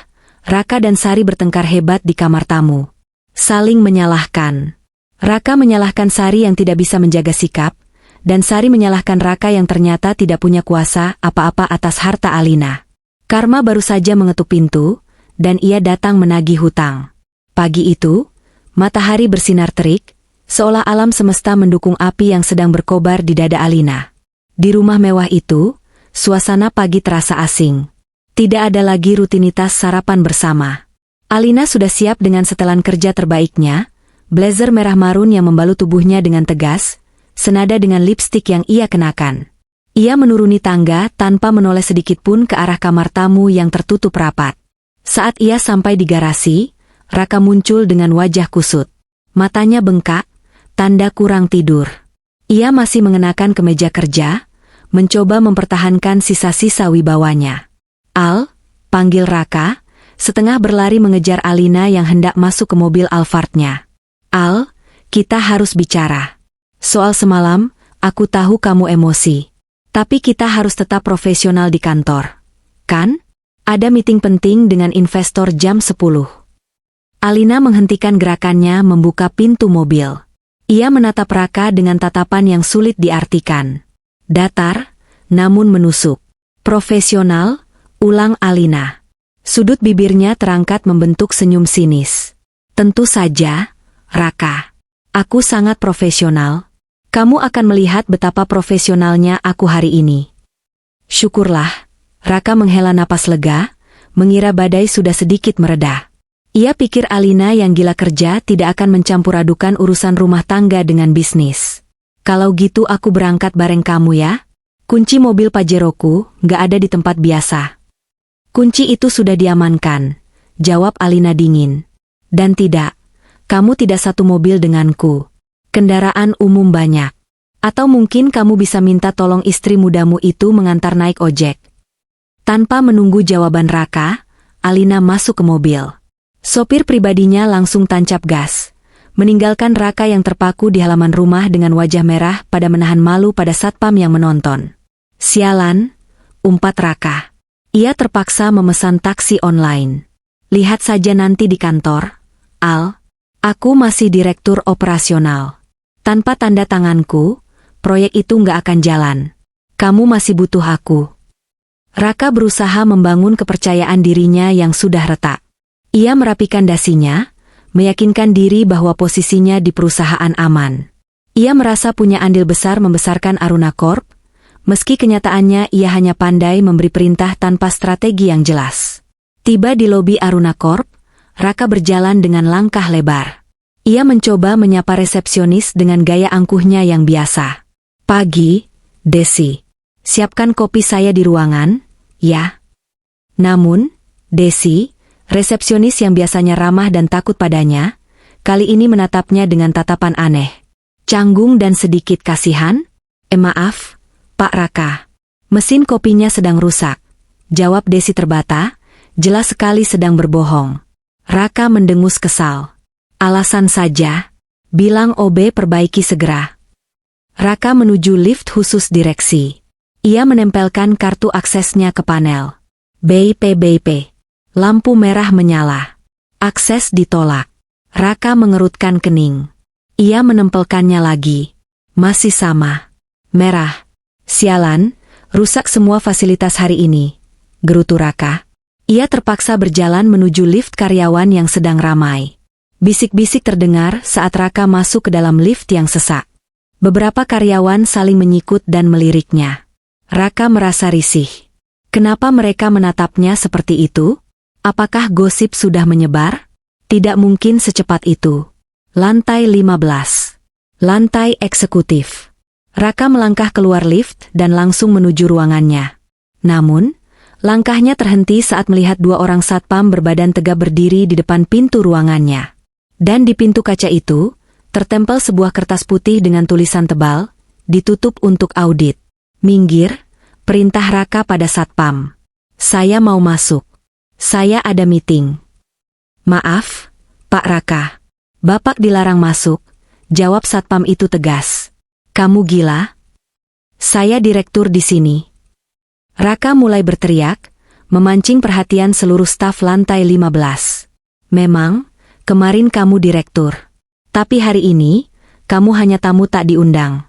Raka dan Sari bertengkar hebat di kamar tamu. Saling menyalahkan. Raka menyalahkan Sari yang tidak bisa menjaga sikap, dan Sari menyalahkan Raka yang ternyata tidak punya kuasa apa-apa atas harta Alina. Karma baru saja mengetuk pintu, dan ia datang menagih hutang. Pagi itu, matahari bersinar terik, seolah alam semesta mendukung api yang sedang berkobar di dada Alina. Di rumah mewah itu, suasana pagi terasa asing. Tidak ada lagi rutinitas sarapan bersama. Alina sudah siap dengan setelan kerja terbaiknya, blazer merah marun yang membalut tubuhnya dengan tegas, senada dengan lipstik yang ia kenakan. Ia menuruni tangga tanpa menoleh sedikit pun ke arah kamar tamu yang tertutup rapat. Saat ia sampai di garasi, Raka muncul dengan wajah kusut. Matanya bengkak, tanda kurang tidur. Ia masih mengenakan kemeja kerja, mencoba mempertahankan sisa-sisa wibawanya. Al, panggil Raka, setengah berlari mengejar Alina yang hendak masuk ke mobil Alphardnya. Al, kita harus bicara. Soal semalam, aku tahu kamu emosi. Tapi kita harus tetap profesional di kantor. Kan? Ada meeting penting dengan investor jam 10. Alina menghentikan gerakannya membuka pintu mobil. Ia menatap Raka dengan tatapan yang sulit diartikan. Datar, namun menusuk. Profesional, ulang Alina. Sudut bibirnya terangkat membentuk senyum sinis. Tentu saja, Raka. Aku sangat profesional. Kamu akan melihat betapa profesionalnya aku hari ini. Syukurlah, Raka menghela napas lega, mengira badai sudah sedikit mereda. Ia pikir Alina yang gila kerja tidak akan mencampur adukan urusan rumah tangga dengan bisnis. Kalau gitu aku berangkat bareng kamu ya. Kunci mobil Pajeroku nggak ada di tempat biasa. Kunci itu sudah diamankan, jawab Alina dingin. Dan tidak, kamu tidak satu mobil denganku. Kendaraan umum banyak. Atau mungkin kamu bisa minta tolong istri mudamu itu mengantar naik ojek. Tanpa menunggu jawaban Raka, Alina masuk ke mobil. Sopir pribadinya langsung tancap gas, meninggalkan Raka yang terpaku di halaman rumah dengan wajah merah pada menahan malu pada satpam yang menonton. Sialan, umpat Raka. Ia terpaksa memesan taksi online. Lihat saja nanti di kantor, Al. Aku masih direktur operasional. Tanpa tanda tanganku, proyek itu nggak akan jalan. Kamu masih butuh aku. Raka berusaha membangun kepercayaan dirinya yang sudah retak. Ia merapikan dasinya, meyakinkan diri bahwa posisinya di perusahaan aman. Ia merasa punya andil besar membesarkan Aruna Corp, meski kenyataannya ia hanya pandai memberi perintah tanpa strategi yang jelas. Tiba di lobi Aruna Corp, Raka berjalan dengan langkah lebar. Ia mencoba menyapa resepsionis dengan gaya angkuhnya yang biasa. Pagi, Desi. Siapkan kopi saya di ruangan, ya. Namun, Desi, resepsionis yang biasanya ramah dan takut padanya, kali ini menatapnya dengan tatapan aneh. Canggung dan sedikit kasihan? Maaf, Pak Raka. Mesin kopinya sedang rusak. Jawab Desi terbata, jelas sekali sedang berbohong. Raka mendengus kesal. Alasan saja, bilang OB perbaiki segera. Raka menuju lift khusus direksi. Ia menempelkan kartu aksesnya ke panel. BIP. Lampu merah menyala. Akses ditolak. Raka mengerutkan kening. Ia menempelkannya lagi. Masih sama. Merah. Sialan, rusak semua fasilitas hari ini. Gerutu Raka. Ia terpaksa berjalan menuju lift karyawan yang sedang ramai. Bisik-bisik terdengar saat Raka masuk ke dalam lift yang sesak. Beberapa karyawan saling menyikut dan meliriknya. Raka merasa risih. Kenapa mereka menatapnya seperti itu? Apakah gosip sudah menyebar? Tidak mungkin secepat itu. Lantai 15. Lantai eksekutif. Raka melangkah keluar lift dan langsung menuju ruangannya. Namun, langkahnya terhenti saat melihat dua orang satpam berbadan tegap berdiri di depan pintu ruangannya. Dan di pintu kaca itu, tertempel sebuah kertas putih dengan tulisan tebal, ditutup untuk audit. Minggir, perintah Raka pada satpam. Saya mau masuk. Saya ada meeting. Maaf, Pak Raka. Bapak dilarang masuk, jawab satpam itu tegas. Kamu gila? Saya direktur di sini. Raka mulai berteriak, memancing perhatian seluruh staf lantai 15. Memang, kemarin kamu direktur. Tapi hari ini, kamu hanya tamu tak diundang.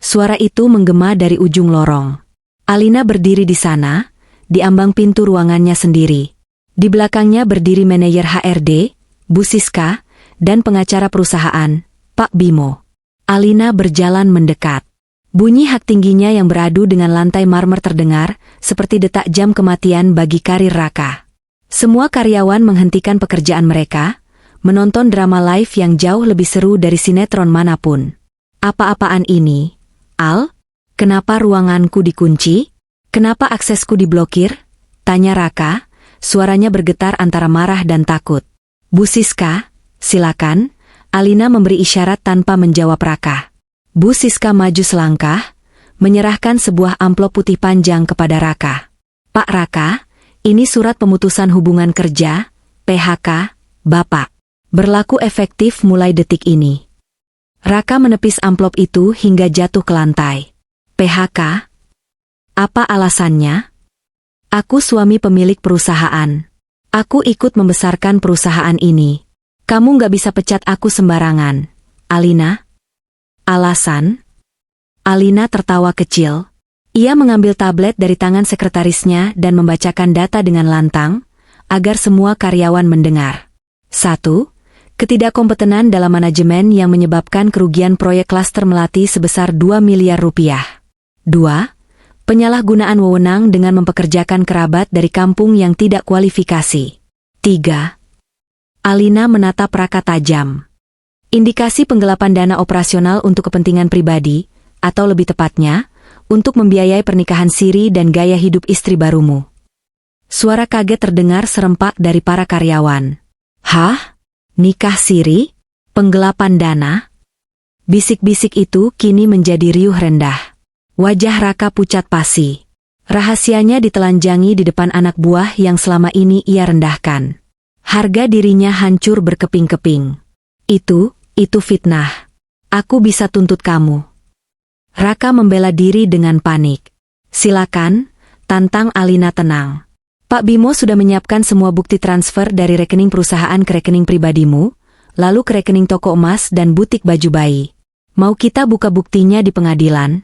Suara itu menggema dari ujung lorong. Alina berdiri di sana, di ambang pintu ruangannya sendiri. Di belakangnya berdiri manajer HRD, Bu Siska, dan pengacara perusahaan, Pak Bimo. Alina berjalan mendekat. Bunyi hak tingginya yang beradu dengan lantai marmer terdengar, seperti detak jam kematian bagi karir Raka. Semua karyawan menghentikan pekerjaan mereka, menonton drama live yang jauh lebih seru dari sinetron manapun. Apa-apaan ini? Al? Kenapa ruanganku dikunci? Kenapa aksesku diblokir? Tanya Raka, suaranya bergetar antara marah dan takut. Bu Siska, silakan. Alina memberi isyarat tanpa menjawab Raka. Bu Siska maju selangkah, menyerahkan sebuah amplop putih panjang kepada Raka. Pak Raka, ini surat pemutusan hubungan kerja, PHK, Bapak. Berlaku efektif mulai detik ini. Raka menepis amplop itu hingga jatuh ke lantai. PHK? Apa alasannya? Aku suami pemilik perusahaan. Aku ikut membesarkan perusahaan ini. Kamu nggak bisa pecat aku sembarangan. Alina? Alasan? Alina tertawa kecil. Ia mengambil tablet dari tangan sekretarisnya dan membacakan data dengan lantang, agar semua karyawan mendengar. 1. Ketidakkompetenan dalam manajemen yang menyebabkan kerugian proyek klaster Melati sebesar 2 miliar rupiah. 2. Penyalahgunaan wewenang dengan mempekerjakan kerabat dari kampung yang tidak kualifikasi. 3. Alina menatap Raka tajam. Indikasi penggelapan dana operasional untuk kepentingan pribadi, atau lebih tepatnya, untuk membiayai pernikahan siri dan gaya hidup istri barumu. Suara kaget terdengar serempak dari para karyawan. Hah? Nikah siri? Penggelapan dana? Bisik-bisik itu kini menjadi riuh rendah. Wajah Raka pucat pasi. Rahasianya ditelanjangi di depan anak buah yang selama ini ia rendahkan. Harga dirinya hancur berkeping-keping. Itu fitnah. Aku bisa tuntut kamu. Raka membela diri dengan panik. Silakan, tantang Alina tenang. Pak Bimo sudah menyiapkan semua bukti transfer dari rekening perusahaan ke rekening pribadimu, lalu ke rekening toko emas dan butik baju bayi. Mau kita buka buktinya di pengadilan?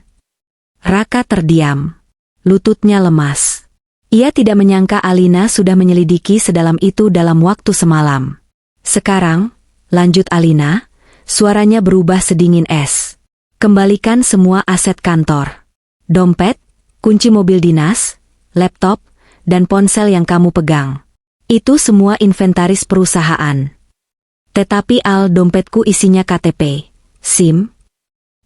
Raka terdiam. Lututnya lemas. Ia tidak menyangka Alina sudah menyelidiki sedalam itu dalam waktu semalam. Sekarang, lanjut Alina, suaranya berubah sedingin es. Kembalikan semua aset kantor. Dompet, kunci mobil dinas, laptop, dan ponsel yang kamu pegang. Itu semua inventaris perusahaan. Tetapi Al, dompetku isinya KTP, SIM.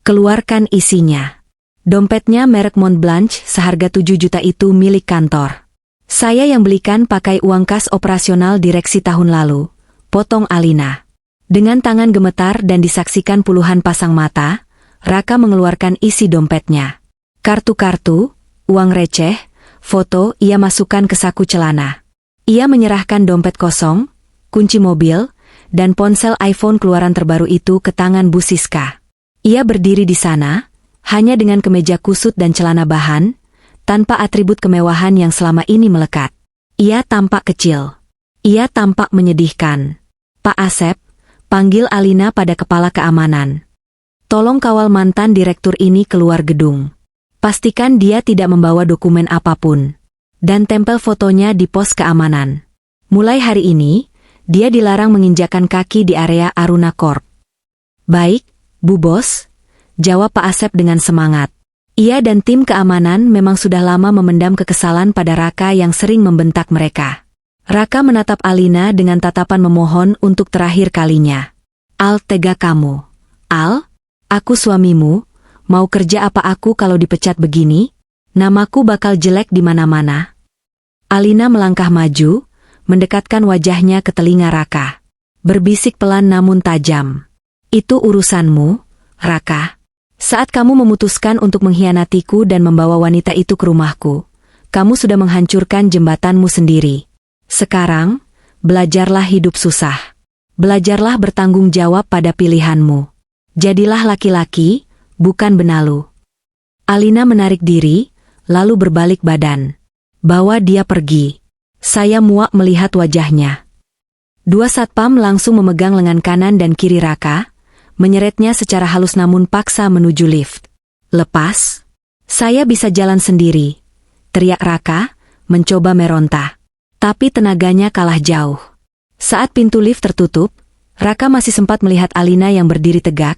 Keluarkan isinya. Dompetnya merek Montblanc seharga 7 juta itu milik kantor. Saya yang belikan pakai uang kas operasional direksi tahun lalu, potong Alina. Dengan tangan gemetar dan disaksikan puluhan pasang mata, Raka mengeluarkan isi dompetnya. Kartu-kartu, uang receh, foto ia masukkan ke saku celana. Ia menyerahkan dompet kosong, kunci mobil, dan ponsel iPhone keluaran terbaru itu ke tangan Bu Siska. Ia berdiri di sana, hanya dengan kemeja kusut dan celana bahan, tanpa atribut kemewahan yang selama ini melekat. Ia tampak kecil. Ia tampak menyedihkan. Pak Asep, panggil Alina pada kepala keamanan. Tolong kawal mantan direktur ini keluar gedung. Pastikan dia tidak membawa dokumen apapun. Dan tempel fotonya di pos keamanan. Mulai hari ini, dia dilarang menginjakan kaki di area Aruna Corp. Baik, Bu Bos, jawab Pak Asep dengan semangat. Ia dan tim keamanan memang sudah lama memendam kekesalan pada Raka yang sering membentak mereka. Raka menatap Alina dengan tatapan memohon untuk terakhir kalinya. Al, tega kamu. Al, aku suamimu, mau kerja apa aku kalau dipecat begini? Namaku bakal jelek di mana-mana. Alina melangkah maju, mendekatkan wajahnya ke telinga Raka. Berbisik pelan namun tajam. Itu urusanmu, Raka. Saat kamu memutuskan untuk mengkhianatiku dan membawa wanita itu ke rumahku, kamu sudah menghancurkan jembatanmu sendiri. Sekarang, belajarlah hidup susah. Belajarlah bertanggung jawab pada pilihanmu. Jadilah laki-laki, bukan benalu. Alina menarik diri, lalu berbalik badan. Bawa dia pergi. Saya muak melihat wajahnya. Dua satpam langsung memegang lengan kanan dan kiri Raka, menyeretnya secara halus namun paksa menuju lift. Lepas, saya bisa jalan sendiri, teriak Raka, mencoba meronta. Tapi tenaganya kalah jauh. Saat pintu lift tertutup, Raka masih sempat melihat Alina yang berdiri tegak,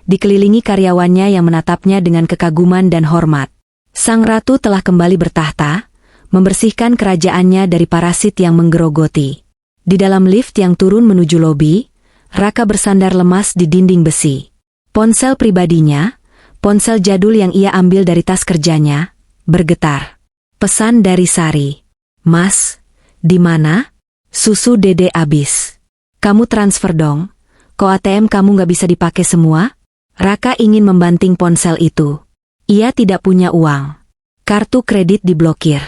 dikelilingi karyawannya yang menatapnya dengan kekaguman dan hormat. Sang ratu telah kembali bertahta, membersihkan kerajaannya dari parasit yang menggerogoti. Di dalam lift yang turun menuju lobi, Raka bersandar lemas di dinding besi. Ponsel pribadinya, ponsel jadul yang ia ambil dari tas kerjanya, bergetar. Pesan dari Sari. Mas, di mana? Susu Dede abis. Kamu transfer dong. Kok ATM kamu gak bisa dipakai semua? Raka ingin membanting ponsel itu. Ia tidak punya uang. Kartu kredit diblokir.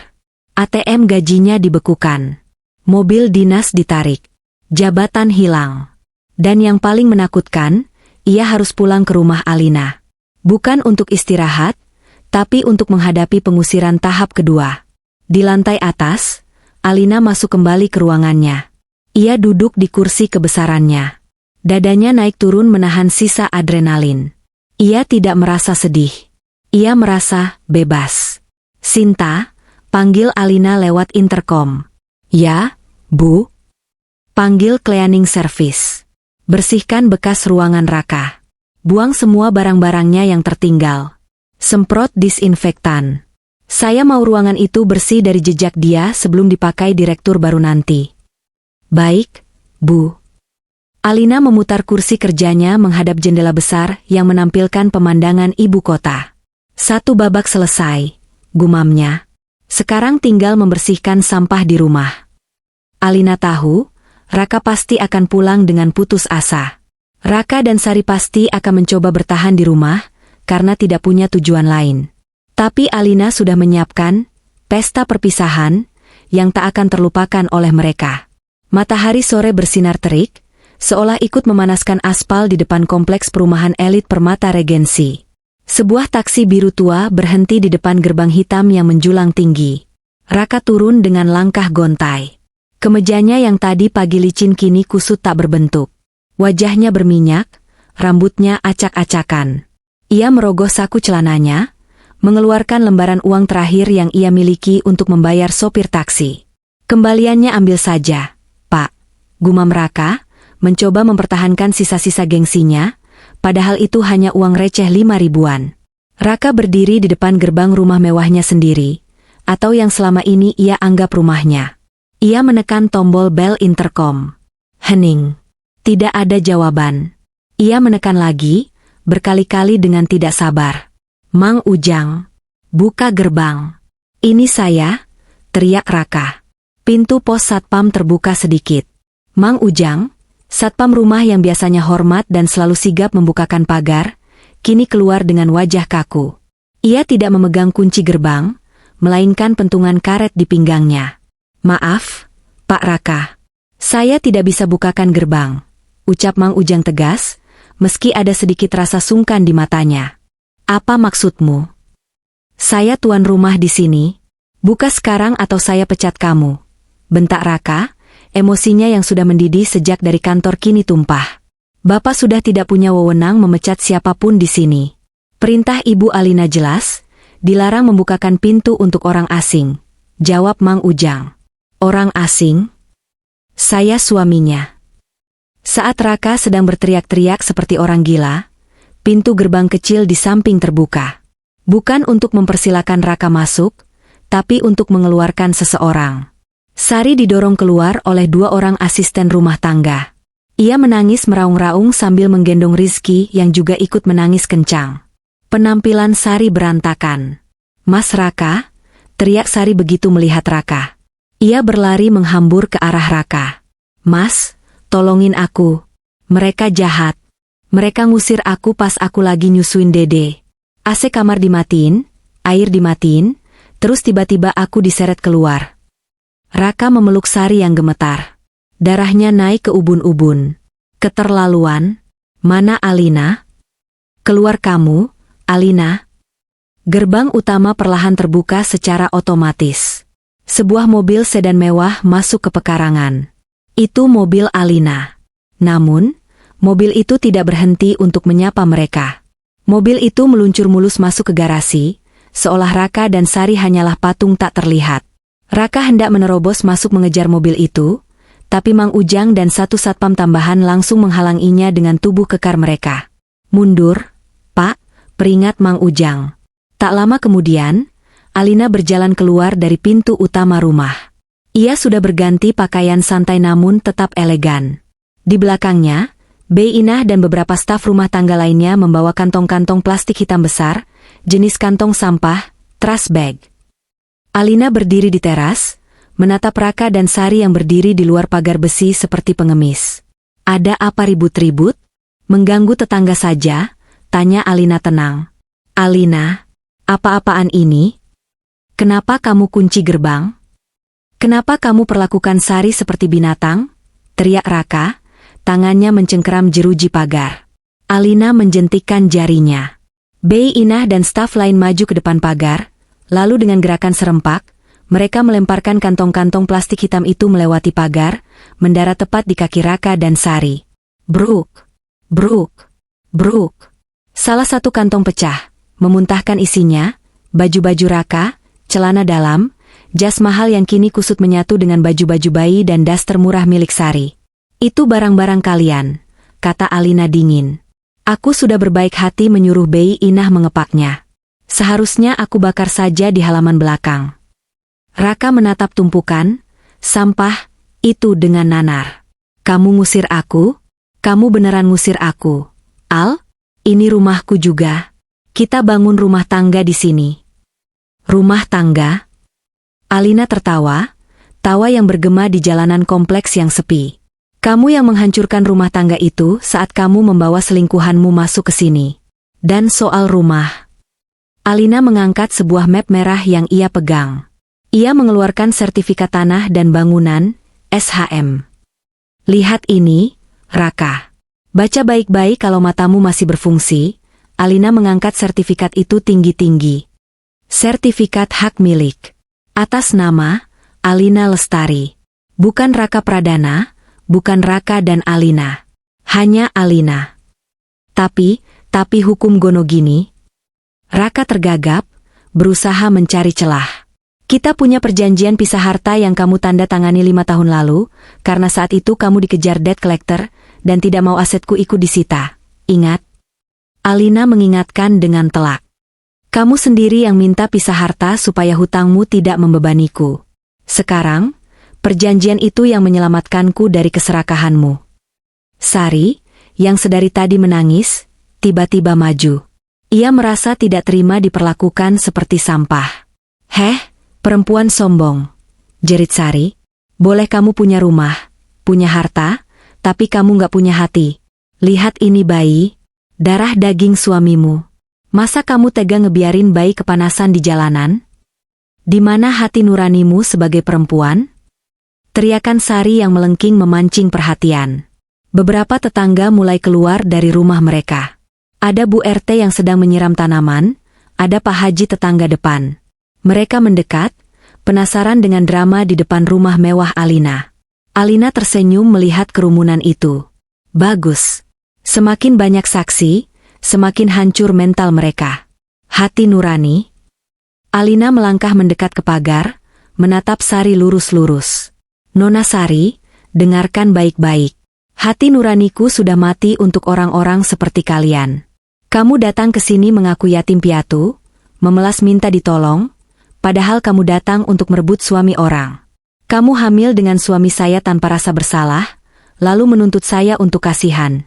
ATM gajinya dibekukan. Mobil dinas ditarik. Jabatan hilang. Dan yang paling menakutkan, ia harus pulang ke rumah Alina. Bukan untuk istirahat, tapi untuk menghadapi pengusiran tahap kedua. Di lantai atas, Alina masuk kembali ke ruangannya. Ia duduk di kursi kebesarannya. Dadanya naik turun menahan sisa adrenalin. Ia tidak merasa sedih. Ia merasa bebas. Sinta, panggil Alina lewat intercom. Ya, Bu. Panggil cleaning service. Bersihkan bekas ruangan Raka. Buang semua barang-barangnya yang tertinggal. Semprot disinfektan. Saya mau ruangan itu bersih dari jejak dia sebelum dipakai direktur baru nanti. Baik, Bu. Alina memutar kursi kerjanya menghadap jendela besar yang menampilkan pemandangan ibu kota. Satu babak selesai, gumamnya. Sekarang tinggal membersihkan sampah di rumah. Alina tahu, Raka pasti akan pulang dengan putus asa. Raka dan Sari pasti akan mencoba bertahan di rumah, karena tidak punya tujuan lain. Tapi Alina sudah menyiapkan pesta perpisahan yang tak akan terlupakan oleh mereka. Matahari sore bersinar terik, seolah ikut memanaskan aspal di depan kompleks perumahan elit Permata Regensi. Sebuah taksi biru tua berhenti di depan gerbang hitam yang menjulang tinggi. Raka turun dengan langkah gontai. Kemejanya yang tadi pagi licin kini kusut tak berbentuk. Wajahnya berminyak, rambutnya acak-acakan. Ia merogoh saku celananya, mengeluarkan lembaran uang terakhir yang ia miliki untuk membayar sopir taksi. Kembaliannya ambil saja, Pak. Gumam Raka, mencoba mempertahankan sisa-sisa gengsinya, padahal itu hanya uang receh 5 ribuan. Raka berdiri di depan gerbang rumah mewahnya sendiri, atau yang selama ini ia anggap rumahnya. Ia menekan tombol bel intercom. Hening. Tidak ada jawaban. Ia menekan lagi, berkali-kali dengan tidak sabar. Mang Ujang, buka gerbang. Ini saya, teriak Raka. Pintu pos satpam terbuka sedikit. Mang Ujang, satpam rumah yang biasanya hormat dan selalu sigap membukakan pagar, kini keluar dengan wajah kaku. Ia tidak memegang kunci gerbang, melainkan pentungan karet di pinggangnya. Maaf, Pak Raka. Saya tidak bisa bukakan gerbang, ucap Mang Ujang tegas, meski ada sedikit rasa sungkan di matanya. Apa maksudmu? Saya tuan rumah di sini. Buka sekarang atau saya pecat kamu. Bentak Raka, emosinya yang sudah mendidih sejak dari kantor kini tumpah. Bapak sudah tidak punya wewenang memecat siapapun di sini. Perintah Ibu Alina jelas, dilarang membukakan pintu untuk orang asing. Jawab Mang Ujang. Orang asing? Saya suaminya. Saat Raka sedang berteriak-teriak seperti orang gila, pintu gerbang kecil di samping terbuka. Bukan untuk mempersilakan Raka masuk, tapi untuk mengeluarkan seseorang. Sari didorong keluar oleh 2 orang asisten rumah tangga. Ia menangis meraung-raung sambil menggendong Rizky yang juga ikut menangis kencang. Penampilan Sari berantakan. Mas Raka, teriak Sari begitu melihat Raka. Ia berlari menghambur ke arah Raka. Mas, tolongin aku. Mereka jahat. Mereka ngusir aku pas aku lagi nyusuin Dede. AC kamar dimatiin, air dimatiin, terus tiba-tiba aku diseret keluar. Raka memeluk Sari yang gemetar. Darahnya naik ke ubun-ubun. Keterlaluan. Mana Alina? Keluar kamu, Alina. Gerbang utama perlahan terbuka secara otomatis. Sebuah mobil sedan mewah masuk ke pekarangan. Itu mobil Alina. Namun, mobil itu tidak berhenti untuk menyapa mereka. Mobil itu meluncur mulus masuk ke garasi, seolah Raka dan Sari hanyalah patung tak terlihat. Raka hendak menerobos masuk mengejar mobil itu, tapi Mang Ujang dan 1 satpam tambahan langsung menghalanginya dengan tubuh kekar mereka. Mundur, Pak, peringat Mang Ujang. Tak lama kemudian, Alina berjalan keluar dari pintu utama rumah. Ia sudah berganti pakaian santai namun tetap elegan. Di belakangnya, Inah dan beberapa staf rumah tangga lainnya membawa kantong-kantong plastik hitam besar, jenis kantong sampah, trash bag. Alina berdiri di teras, menatap Raka dan Sari yang berdiri di luar pagar besi seperti pengemis. Ada apa ribut-ribut? Mengganggu tetangga saja, tanya Alina tenang. Alina, apa-apaan ini? Kenapa kamu kunci gerbang? Kenapa kamu perlakukan Sari seperti binatang? Teriak Raka. Tangannya mencengkeram jeruji pagar. Alina menjentikkan jarinya. Inah dan staf lain maju ke depan pagar, lalu dengan gerakan serempak, mereka melemparkan kantong-kantong plastik hitam itu melewati pagar, mendarat tepat di kaki Raka dan Sari. Bruk, bruk, bruk. Salah satu kantong pecah, memuntahkan isinya, baju-baju Raka, celana dalam, jas mahal yang kini kusut menyatu dengan baju-baju bayi dan daster murah milik Sari. Itu barang-barang kalian, kata Alina dingin. Aku sudah berbaik hati menyuruh Inah mengepaknya. Seharusnya aku bakar saja di halaman belakang. Raka menatap tumpukan sampah itu dengan nanar. Kamu ngusir aku? Kamu beneran ngusir aku? Al, ini rumahku juga. Kita bangun rumah tangga di sini. Rumah tangga? Alina tertawa, tawa yang bergema di jalanan kompleks yang sepi. Kamu yang menghancurkan rumah tangga itu saat kamu membawa selingkuhanmu masuk ke sini. Dan soal rumah. Alina mengangkat sebuah map merah yang ia pegang. Ia mengeluarkan sertifikat tanah dan bangunan, SHM. Lihat ini, Raka. Baca baik-baik kalau matamu masih berfungsi. Alina mengangkat sertifikat itu tinggi-tinggi. Sertifikat hak milik. Atas nama, Alina Lestari. Bukan Raka Pradana. Bukan Raka dan Alina. Hanya Alina. Tapi hukum Gonogini? Raka tergagap, berusaha mencari celah. Kita punya perjanjian pisah harta yang kamu tanda tangani 5 tahun lalu, karena saat itu kamu dikejar debt collector, dan tidak mau asetku ikut disita. Ingat? Alina mengingatkan dengan telak. Kamu sendiri yang minta pisah harta supaya hutangmu tidak membebaniku. Sekarang, perjanjian itu yang menyelamatkanku dari keserakahanmu. Sari, yang sedari tadi menangis, tiba-tiba maju. Ia merasa tidak terima diperlakukan seperti sampah. "Heh, perempuan sombong," jerit Sari. "Boleh kamu punya rumah, punya harta, tapi kamu gak punya hati. Lihat ini bayi, darah daging suamimu. Masa kamu tega ngebiarin bayi kepanasan di jalanan? Di mana hati nuranimu sebagai perempuan?" Teriakan Sari yang melengking memancing perhatian. Beberapa tetangga mulai keluar dari rumah mereka. Ada Bu RT yang sedang menyiram tanaman, ada Pak Haji tetangga depan. Mereka mendekat, penasaran dengan drama di depan rumah mewah Alina. Alina tersenyum melihat kerumunan itu. Bagus. Semakin banyak saksi, semakin hancur mental mereka. Hati nurani. Alina melangkah mendekat ke pagar, menatap Sari lurus-lurus. "Nona Sari, dengarkan baik-baik. Hati nuraniku sudah mati untuk orang-orang seperti kalian. Kamu datang ke sini mengaku yatim piatu, memelas minta ditolong, padahal kamu datang untuk merebut suami orang. Kamu hamil dengan suami saya tanpa rasa bersalah, lalu menuntut saya untuk kasihan."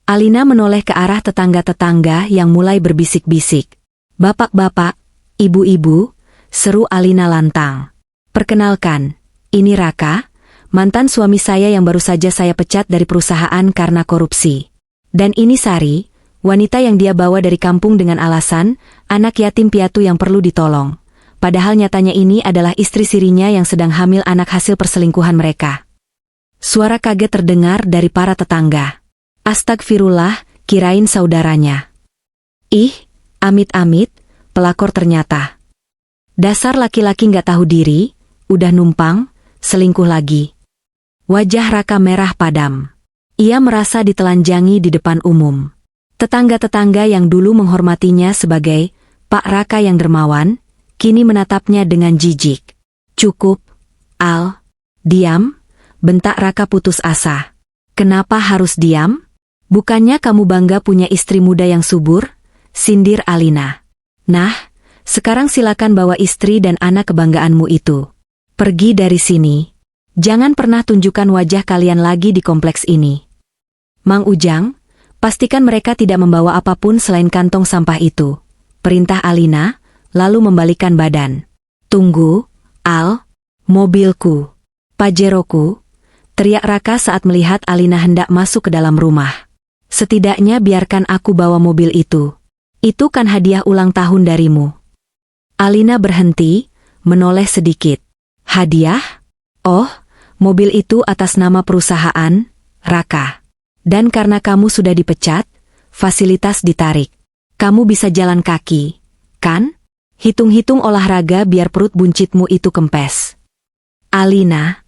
Alina menoleh ke arah tetangga-tetangga yang mulai berbisik-bisik. "Bapak-bapak, ibu-ibu," seru Alina lantang. "Perkenalkan, ini Raka, mantan suami saya yang baru saja saya pecat dari perusahaan karena korupsi. Dan ini Sari, wanita yang dia bawa dari kampung dengan alasan, anak yatim piatu yang perlu ditolong. Padahal nyatanya ini adalah istri sirinya yang sedang hamil anak hasil perselingkuhan mereka." Suara kaget terdengar dari para tetangga. "Astagfirullah, kirain saudaranya. Ih, amit-amit, pelakor ternyata. Dasar laki-laki gak tahu diri, udah numpang, selingkuh lagi." Wajah Raka merah padam. Ia merasa ditelanjangi di depan umum. Tetangga-tetangga yang dulu menghormatinya sebagai Pak Raka yang dermawan, kini menatapnya dengan jijik. "Cukup, Al. Diam," bentak Raka putus asa. "Kenapa harus diam? Bukannya kamu bangga punya istri muda yang subur?" sindir Alina. "Nah, sekarang silakan bawa istri dan anak kebanggaanmu itu. Pergi dari sini. Jangan pernah tunjukkan wajah kalian lagi di kompleks ini. Mang Ujang, pastikan mereka tidak membawa apapun selain kantong sampah itu," perintah Alina, lalu membalikkan badan. "Tunggu, Al, mobilku. Pajeroku," teriak Raka saat melihat Alina hendak masuk ke dalam rumah. "Setidaknya biarkan aku bawa mobil itu. Itu kan hadiah ulang tahun darimu." Alina berhenti, menoleh sedikit. "Hadiah? Oh, mobil itu atas nama perusahaan, Raka. Dan karena kamu sudah dipecat, fasilitas ditarik. Kamu bisa jalan kaki, kan? Hitung-hitung olahraga biar perut buncitmu itu kempes." "Alina."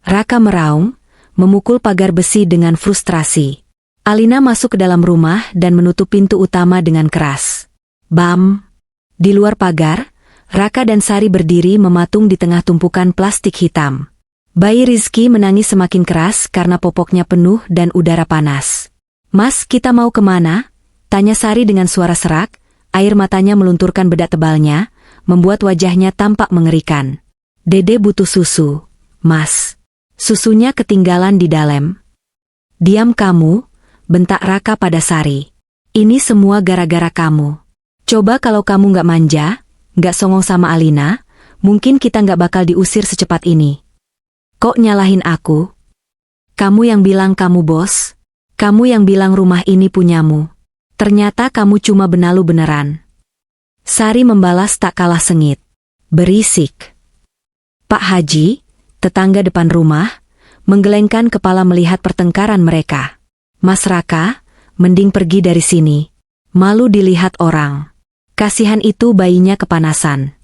Raka meraung, memukul pagar besi dengan frustrasi. Alina masuk ke dalam rumah dan menutup pintu utama dengan keras. Bam! Di luar pagar, Raka dan Sari berdiri mematung di tengah tumpukan plastik hitam. Bayi Rizky menangis semakin keras karena popoknya penuh dan udara panas. "Mas, kita mau kemana?" tanya Sari dengan suara serak, air matanya melunturkan bedak tebalnya, membuat wajahnya tampak mengerikan. "Dede butuh susu, Mas. Susunya ketinggalan di dalam." "Diam kamu," bentak Raka pada Sari. "Ini semua gara-gara kamu. Coba kalau kamu gak manja, gak songong sama Alina, mungkin kita gak bakal diusir secepat ini. Kok nyalahin aku? Kamu yang bilang kamu bos? Kamu yang bilang rumah ini punyamu. Ternyata kamu cuma benalu beneran." Sari membalas tak kalah sengit. "Berisik." Pak Haji, tetangga depan rumah, menggelengkan kepala melihat pertengkaran mereka. "Mas Raka, mending pergi dari sini. Malu dilihat orang. Kasihan itu bayinya kepanasan."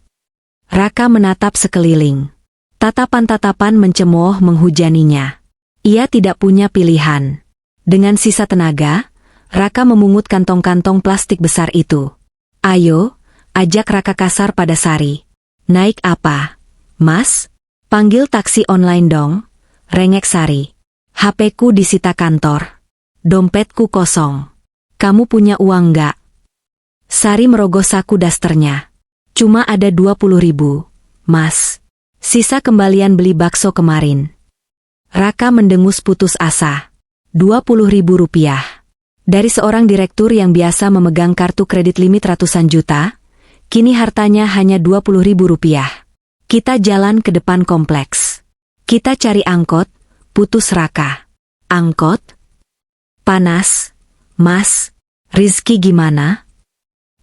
Raka menatap sekeliling. Tatapan-tatapan mencemooh menghujaninya. Ia tidak punya pilihan. Dengan sisa tenaga, Raka memungut kantong-kantong plastik besar itu. "Ayo," ajak Raka kasar pada Sari. "Naik apa? Mas? Panggil taksi online dong," rengek Sari. "HP-ku disita kantor. Dompetku kosong. Kamu punya uang nggak?" Sari merogoh saku dasternya. "Cuma ada 20.000, Mas. Sisa kembalian beli bakso kemarin." Raka mendengus putus asa. 20.000 rupiah. Dari seorang direktur yang biasa memegang kartu kredit limit ratusan juta, kini hartanya hanya 20.000 rupiah. Kita jalan ke depan kompleks. Kita cari angkot, putus Raka. Angkot? Panas. Mas, Rizky gimana?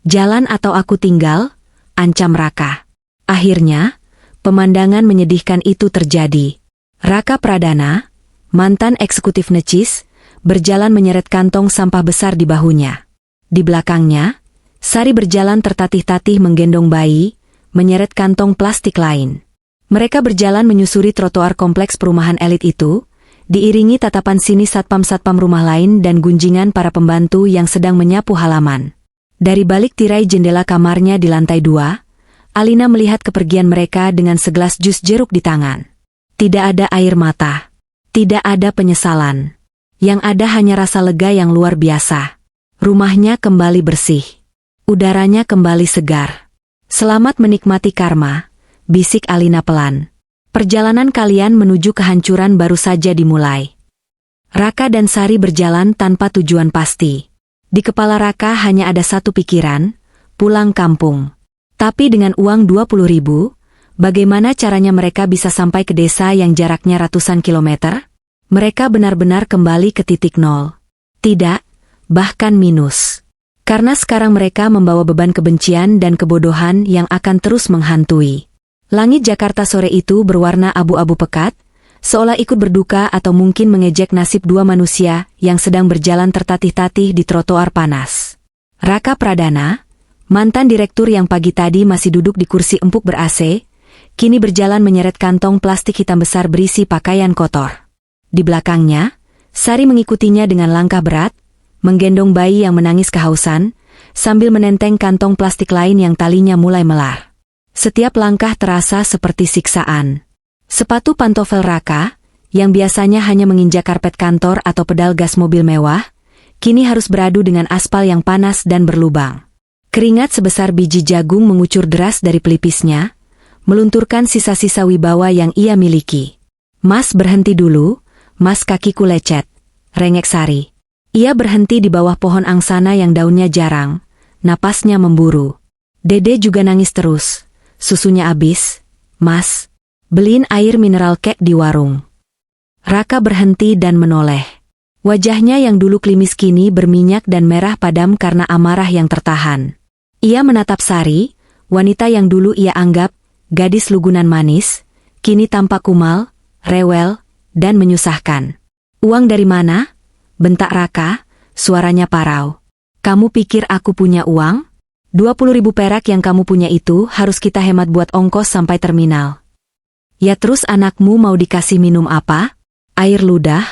Jalan atau aku tinggal? Ancam Raka. Akhirnya, pemandangan menyedihkan itu terjadi. Raka Pradana, mantan eksekutif Necis, berjalan menyeret kantong sampah besar di bahunya. Di belakangnya, Sari berjalan tertatih-tatih menggendong bayi, menyeret kantong plastik lain. Mereka berjalan menyusuri trotoar kompleks perumahan elit itu, diiringi tatapan sinis satpam-satpam rumah lain dan gunjingan para pembantu yang sedang menyapu halaman. Dari balik tirai jendela kamarnya di lantai 2, Alina melihat kepergian mereka dengan segelas jus jeruk di tangan. Tidak ada air mata. Tidak ada penyesalan. Yang ada hanya rasa lega yang luar biasa. Rumahnya kembali bersih. Udaranya kembali segar. Selamat menikmati karma, bisik Alina pelan. Perjalanan kalian menuju kehancuran baru saja dimulai. Raka dan Sari berjalan tanpa tujuan pasti. Di kepala Raka hanya ada satu pikiran, pulang kampung. Tapi dengan uang 20.000, bagaimana caranya mereka bisa sampai ke desa yang jaraknya ratusan kilometer? Mereka benar-benar kembali ke titik nol. Tidak, bahkan minus. Karena sekarang mereka membawa beban kebencian dan kebodohan yang akan terus menghantui. Langit Jakarta sore itu berwarna abu-abu pekat, seolah ikut berduka atau mungkin mengejek nasib dua manusia yang sedang berjalan tertatih-tatih di trotoar panas. Raka Pradana, mantan direktur yang pagi tadi masih duduk di kursi empuk ber-AC, kini berjalan menyeret kantong plastik hitam besar berisi pakaian kotor. Di belakangnya, Sari mengikutinya dengan langkah berat, menggendong bayi yang menangis kehausan, sambil menenteng kantong plastik lain yang talinya mulai melar. Setiap langkah terasa seperti siksaan. Sepatu pantofel Raka, yang biasanya hanya menginjak karpet kantor atau pedal gas mobil mewah, kini harus beradu dengan aspal yang panas dan berlubang. Keringat sebesar biji jagung mengucur deras dari pelipisnya, melunturkan sisa-sisa wibawa yang ia miliki. Mas berhenti dulu. Mas, kakiku lecet, rengek Sari. Ia berhenti di bawah pohon angsana yang daunnya jarang, napasnya memburu. Dede juga nangis terus, susunya habis. Mas, beliin air mineral kek di warung. Raka berhenti dan menoleh. Wajahnya yang dulu klimis kini berminyak dan merah padam karena amarah yang tertahan. Ia menatap Sari, wanita yang dulu ia anggap gadis lugunan manis, kini tampak kumal, rewel, dan menyusahkan. Uang dari mana? Bentak Raka, suaranya parau. Kamu pikir aku punya uang? 20.000 perak yang kamu punya itu harus kita hemat buat ongkos sampai terminal. Ya terus anakmu mau dikasih minum apa? Air ludah?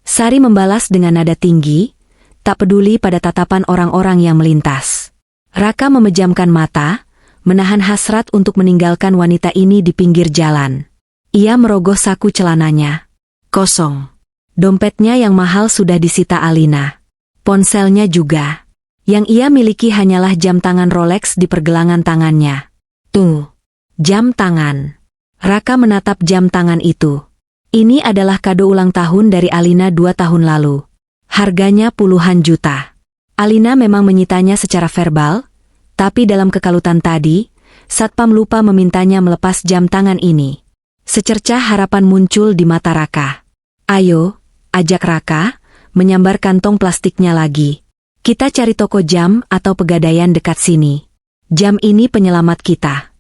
Sari membalas dengan nada tinggi, tak peduli pada tatapan orang-orang yang melintas. Raka memejamkan mata, menahan hasrat untuk meninggalkan wanita ini di pinggir jalan. Ia merogoh saku celananya. Kosong. Dompetnya yang mahal sudah disita Alina. Ponselnya juga. Yang ia miliki hanyalah jam tangan Rolex di pergelangan tangannya. Tuh. Jam tangan. Raka menatap jam tangan itu. Ini adalah kado ulang tahun dari Alina 2 tahun lalu. Harganya puluhan juta. Alina memang menyitanya secara verbal, tapi dalam kekalutan tadi, satpam lupa memintanya melepas jam tangan ini. Secercah harapan muncul di mata Raka. Ayo, ajak Raka, menyambar kantong plastiknya lagi. Kita cari toko jam atau pegadaian dekat sini. Jam ini penyelamat kita.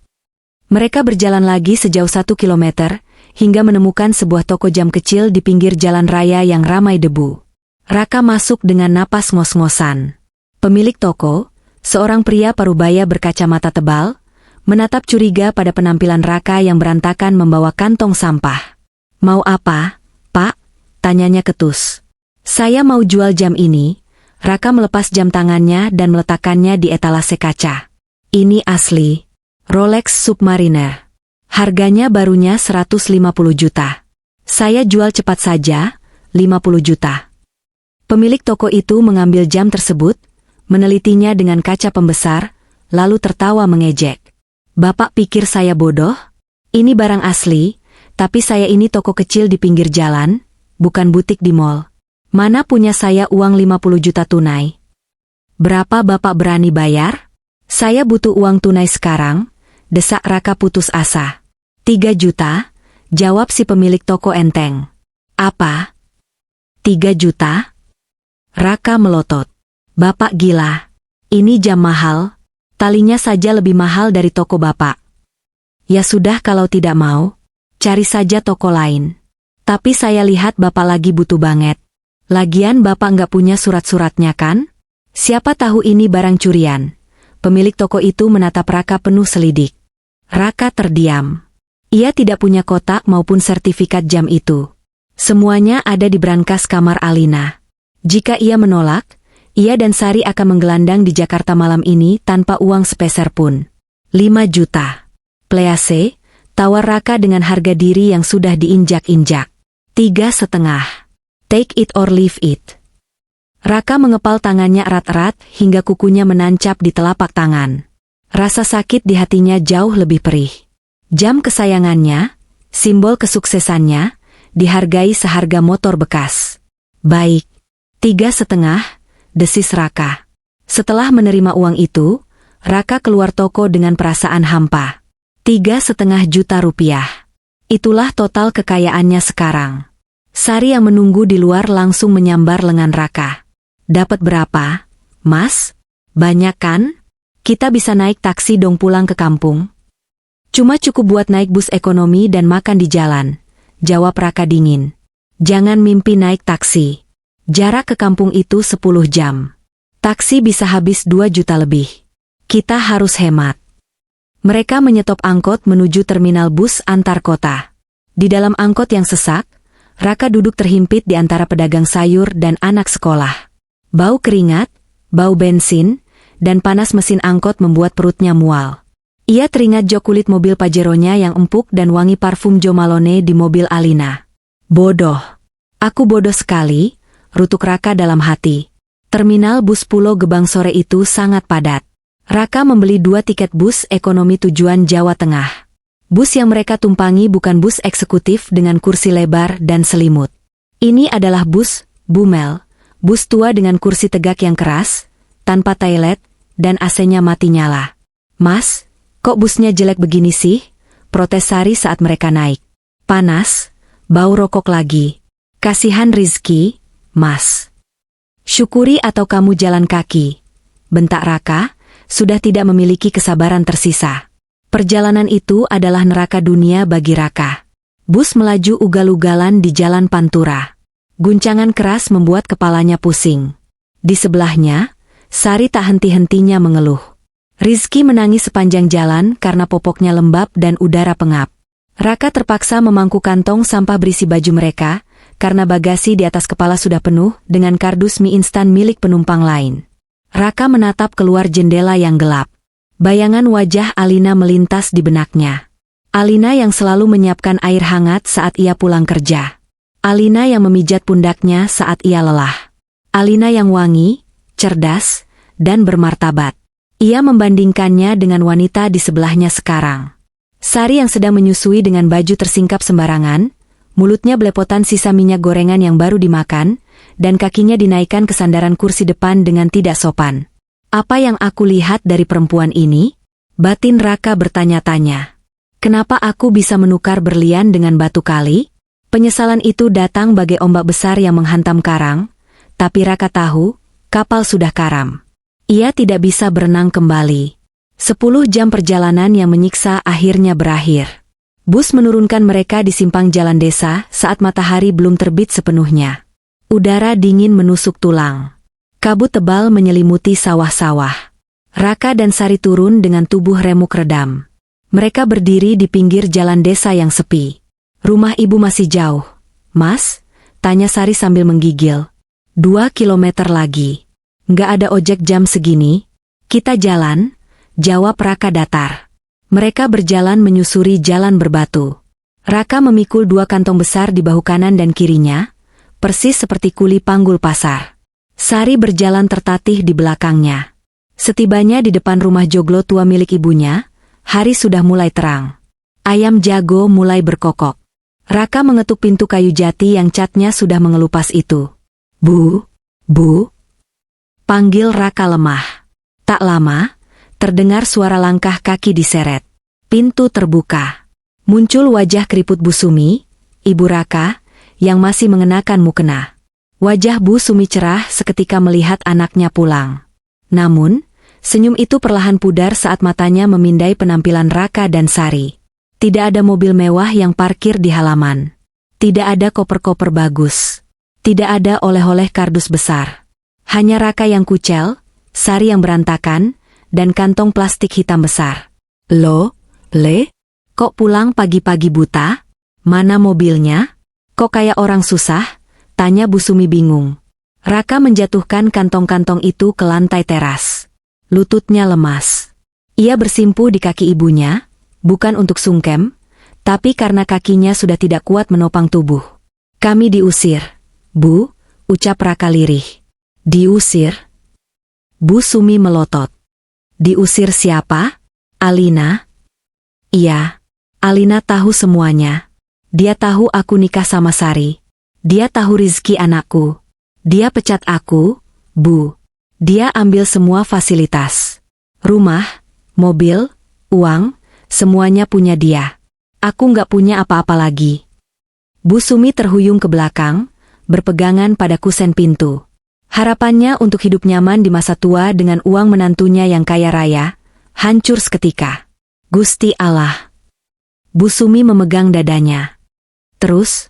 Mereka berjalan lagi sejauh 1 kilometer, hingga menemukan sebuah toko jam kecil di pinggir jalan raya yang ramai debu. Raka masuk dengan napas ngos-ngosan. Pemilik toko, seorang pria parubaya berkacamata tebal, menatap curiga pada penampilan Raka yang berantakan membawa kantong sampah. Mau apa, Pak? Tanyanya ketus. Saya mau jual jam ini. Raka melepas jam tangannya dan meletakkannya di etalase kaca. Ini asli. Rolex Submariner. Harganya barunya 150 juta. Saya jual cepat saja, 50 juta. Pemilik toko itu mengambil jam tersebut, menelitinya dengan kaca pembesar, lalu tertawa mengejek. Bapak pikir saya bodoh? Ini barang asli, tapi saya ini toko kecil di pinggir jalan, bukan butik di mall. Mana punya saya uang 50 juta tunai. Berapa Bapak berani bayar? Saya butuh uang tunai sekarang, desak Raka putus asa. 3 juta, jawab si pemilik toko enteng. Apa? 3 juta? Raka melotot. Bapak gila. Ini jam mahal, talinya saja lebih mahal dari toko Bapak. Ya sudah kalau tidak mau, cari saja toko lain. Tapi saya lihat Bapak lagi butuh banget. Lagian Bapak nggak punya surat-suratnya kan? Siapa tahu ini barang curian. Pemilik toko itu menatap Raka penuh selidik. Raka terdiam. Ia tidak punya kotak maupun sertifikat jam itu. Semuanya ada di brankas kamar Alina. Jika ia menolak, ia dan Sari akan menggelandang di Jakarta malam ini tanpa uang sepeser pun. 5 juta. Please, tawar Raka dengan harga diri yang sudah diinjak-injak. 3,5. Take it or leave it. Raka mengepal tangannya erat-erat hingga kukunya menancap di telapak tangan. Rasa sakit di hatinya jauh lebih perih. Jam kesayangannya, simbol kesuksesannya, dihargai seharga motor bekas. Baik. 3,5, desis Raka. Setelah menerima uang itu, Raka keluar toko dengan perasaan hampa. 3,5 juta rupiah. Itulah total kekayaannya sekarang. Sari yang menunggu di luar langsung menyambar lengan Raka. Dapat berapa, Mas? Banyak kan? Kita bisa naik taksi dong pulang ke kampung. Cuma cukup buat naik bus ekonomi dan makan di jalan, jawab Raka dingin. Jangan mimpi naik taksi. Jarak ke kampung itu 10 jam. Taksi bisa habis 2 juta lebih. Kita harus hemat. Mereka menyetop angkot menuju terminal bus antar kota. Di dalam angkot yang sesak, Raka duduk terhimpit di antara pedagang sayur dan anak sekolah. Bau keringat, bau bensin, dan panas mesin angkot membuat perutnya mual. Ia teringat jok kulit mobil Pajeronya yang empuk dan wangi parfum Jo Malone di mobil Alina. Bodoh. Aku bodoh sekali, rutuk Raka dalam hati. Terminal bus Pulau Gebang sore itu sangat padat. Raka membeli 2 tiket bus ekonomi tujuan Jawa Tengah. Bus yang mereka tumpangi bukan bus eksekutif dengan kursi lebar dan selimut. Ini adalah bus Bumel, bus tua dengan kursi tegak yang keras, tanpa toilet, dan AC-nya mati nyala. Mas, kok busnya jelek begini sih? Protes Sari saat mereka naik. Panas, bau rokok lagi. Kasihan Rizky, Mas. Syukuri atau kamu jalan kaki. Bentak Raka, sudah tidak memiliki kesabaran tersisa. Perjalanan itu adalah neraka dunia bagi Raka. Bus melaju ugal-ugalan di jalan Pantura. Guncangan keras membuat kepalanya pusing. Di sebelahnya, Sari tak henti-hentinya mengeluh. Rizky menangis sepanjang jalan karena popoknya lembab dan udara pengap. Raka terpaksa memangku kantong sampah berisi baju mereka, karena bagasi di atas kepala sudah penuh dengan kardus mie instan milik penumpang lain. Raka menatap keluar jendela yang gelap. Bayangan wajah Alina melintas di benaknya. Alina yang selalu menyiapkan air hangat saat ia pulang kerja. Alina yang memijat pundaknya saat ia lelah. Alina yang wangi, cerdas, dan bermartabat. Ia membandingkannya dengan wanita di sebelahnya sekarang. Sari yang sedang menyusui dengan baju tersingkap sembarangan, mulutnya belepotan sisa minyak gorengan yang baru dimakan, dan kakinya dinaikkan ke sandaran kursi depan dengan tidak sopan. Apa yang aku lihat dari perempuan ini? Batin Raka bertanya-tanya. Kenapa aku bisa menukar berlian dengan batu kali? Penyesalan itu datang bagai ombak besar yang menghantam karang, tapi Raka tahu, kapal sudah karam. Ia tidak bisa berenang kembali. 10 jam perjalanan yang menyiksa akhirnya berakhir. Bus menurunkan mereka di simpang jalan desa saat matahari belum terbit sepenuhnya. Udara dingin menusuk tulang. Kabut tebal menyelimuti sawah-sawah. Raka dan Sari turun dengan tubuh remuk redam. Mereka berdiri di pinggir jalan desa yang sepi. Rumah ibu masih jauh. Mas? Tanya Sari sambil menggigil. 2 kilometer lagi. Nggak ada ojek jam segini. Kita jalan, jawab Raka datar. Mereka berjalan menyusuri jalan berbatu. Raka memikul 2 kantong besar di bahu kanan dan kirinya, persis seperti kuli panggul pasar. Sari berjalan tertatih di belakangnya. Setibanya di depan rumah joglo tua milik ibunya, hari sudah mulai terang. Ayam jago mulai berkokok. Raka mengetuk pintu kayu jati yang catnya sudah mengelupas itu. Bu, Bu, panggil Raka lemah. Tak lama, terdengar suara langkah kaki diseret. Pintu terbuka. Muncul wajah keriput Bu Sumi, Ibu Raka, yang masih mengenakan mukena. Wajah Bu Sumi cerah seketika melihat anaknya pulang. Namun, senyum itu perlahan pudar saat matanya memindai penampilan Raka dan Sari. Tidak ada mobil mewah yang parkir di halaman. Tidak ada koper-koper bagus. Tidak ada oleh-oleh kardus besar. Hanya Raka yang kucel, Sari yang berantakan, dan kantong plastik hitam besar. Loh, Le? Kok pulang pagi-pagi buta? Mana mobilnya? Kok kayak orang susah? Tanya Bu Sumi bingung. Raka menjatuhkan kantong-kantong itu ke lantai teras. Lututnya lemas. Ia bersimpu di kaki ibunya, bukan untuk sungkem, tapi karena kakinya sudah tidak kuat menopang tubuh. Kami diusir, Bu, ucap Raka lirih. Diusir? Bu Sumi melotot. Diusir siapa? Alina? Iya, Alina tahu semuanya. Dia tahu aku nikah sama Sari. Dia tahu rizki anakku. Dia pecat aku, Bu. Dia ambil semua fasilitas. Rumah, mobil, uang, semuanya punya dia. Aku nggak punya apa-apa lagi. Bu Sumi terhuyung ke belakang, berpegangan pada kusen pintu. Harapannya untuk hidup nyaman di masa tua dengan uang menantunya yang kaya raya, hancur seketika. Gusti Allah. Bu Sumi memegang dadanya. Terus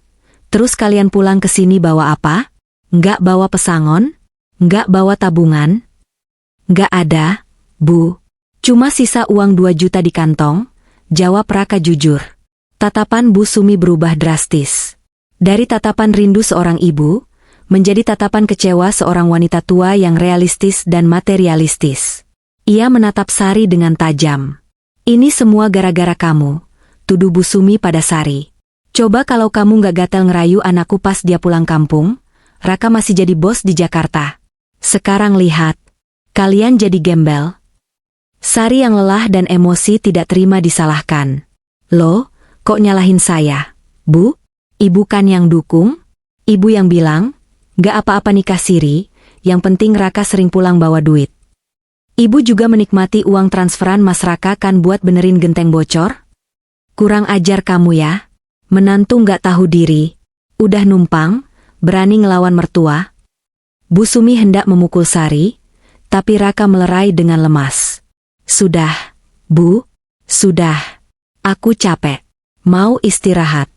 kalian pulang ke sini bawa apa? Nggak bawa pesangon? Nggak bawa tabungan? Nggak ada, Bu. Cuma sisa uang 2 juta di kantong, jawab Raka jujur. Tatapan Bu Sumi berubah drastis. Dari tatapan rindu seorang ibu, menjadi tatapan kecewa seorang wanita tua yang realistis dan materialistis. Ia menatap Sari dengan tajam. Ini semua gara-gara kamu, tuduh Bu Sumi pada Sari. Coba kalau kamu nggak gatel ngerayu anakku pas dia pulang kampung, Raka masih jadi bos di Jakarta. Sekarang lihat, kalian jadi gembel. Sari yang lelah dan emosi tidak terima disalahkan. Loh, kok nyalahin saya? Bu, ibu kan yang dukung? Ibu yang bilang, nggak apa-apa nikah siri, yang penting Raka sering pulang bawa duit. Ibu juga menikmati uang transferan Mas Raka kan buat benerin genteng bocor? Kurang ajar kamu ya. Menantu nggak tahu diri. Udah numpang, berani ngelawan mertua. Bu Sumi hendak memukul Sari, tapi Raka melerai dengan lemas. Sudah, Bu, sudah. Aku capek. Mau istirahat.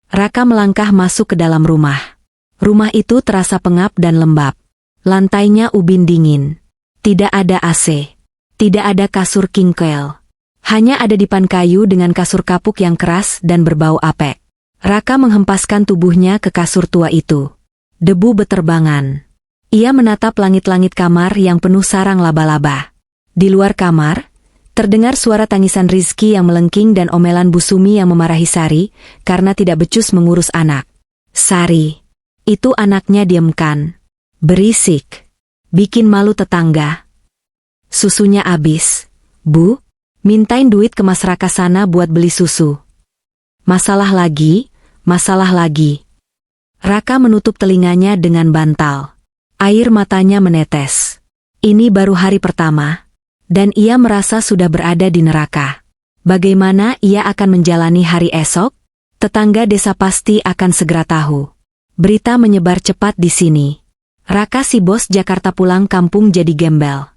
Raka melangkah masuk ke dalam rumah. Rumah itu terasa pengap dan lembab. Lantainya ubin dingin. Tidak ada AC. Tidak ada kasur king coil. Hanya ada dipan kayu dengan kasur kapuk yang keras dan berbau apek. Raka menghempaskan tubuhnya ke kasur tua itu. Debu beterbangan. Ia menatap langit-langit kamar yang penuh sarang laba-laba. Di luar kamar, terdengar suara tangisan Rizky yang melengking dan omelan Bu Sumi yang memarahi Sari karena tidak becus mengurus anak. Sari, itu anaknya diamkan. Berisik. Bikin malu tetangga. Susunya abis. Bu, mintain duit ke Mas Raka sana buat beli susu. Masalah lagi, masalah lagi. Raka menutup telinganya dengan bantal. Air matanya menetes. Ini baru hari pertama, dan ia merasa sudah berada di neraka. Bagaimana ia akan menjalani hari esok? Tetangga desa pasti akan segera tahu. Berita menyebar cepat di sini. Raka si bos Jakarta pulang kampung jadi gembel.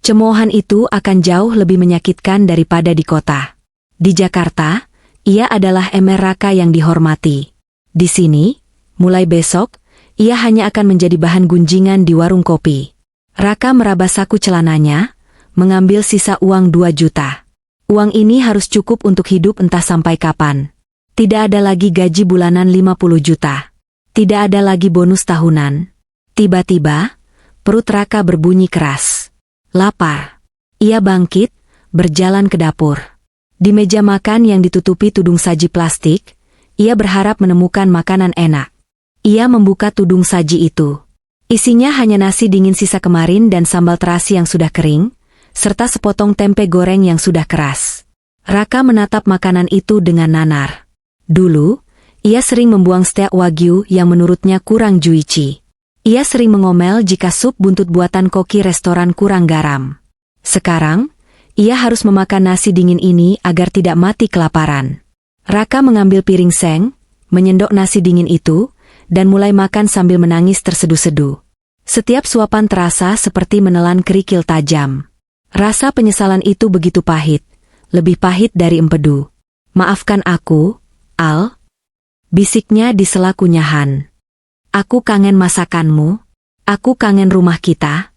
Cemoohan itu akan jauh lebih menyakitkan daripada di kota. Di Jakarta, ia adalah Emer Raka yang dihormati. Di sini, mulai besok, ia hanya akan menjadi bahan gunjingan di warung kopi. Raka meraba saku celananya, mengambil sisa uang 2 juta. Uang ini harus cukup untuk hidup entah sampai kapan. Tidak ada lagi gaji bulanan 50 juta. Tidak ada lagi bonus tahunan. Tiba-tiba, perut Raka berbunyi keras. Lapar. Ia bangkit, berjalan ke dapur. Di meja makan yang ditutupi tudung saji plastik, ia berharap menemukan makanan enak. Ia membuka tudung saji itu. Isinya hanya nasi dingin sisa kemarin dan sambal terasi yang sudah kering, serta sepotong tempe goreng yang sudah keras. Raka menatap makanan itu dengan nanar. Dulu, ia sering membuang steak wagyu yang menurutnya kurang juicy. Ia sering mengomel jika sup buntut buatan koki restoran kurang garam. Sekarang, ia harus memakan nasi dingin ini agar tidak mati kelaparan. Raka mengambil piring seng, menyendok nasi dingin itu, dan mulai makan sambil menangis terseduh-seduh. Setiap suapan terasa seperti menelan kerikil tajam. Rasa penyesalan itu begitu pahit, lebih pahit dari empedu. "Maafkan aku, Al," bisiknya di sela kunyahan. "Aku kangen masakanmu. Aku kangen rumah kita."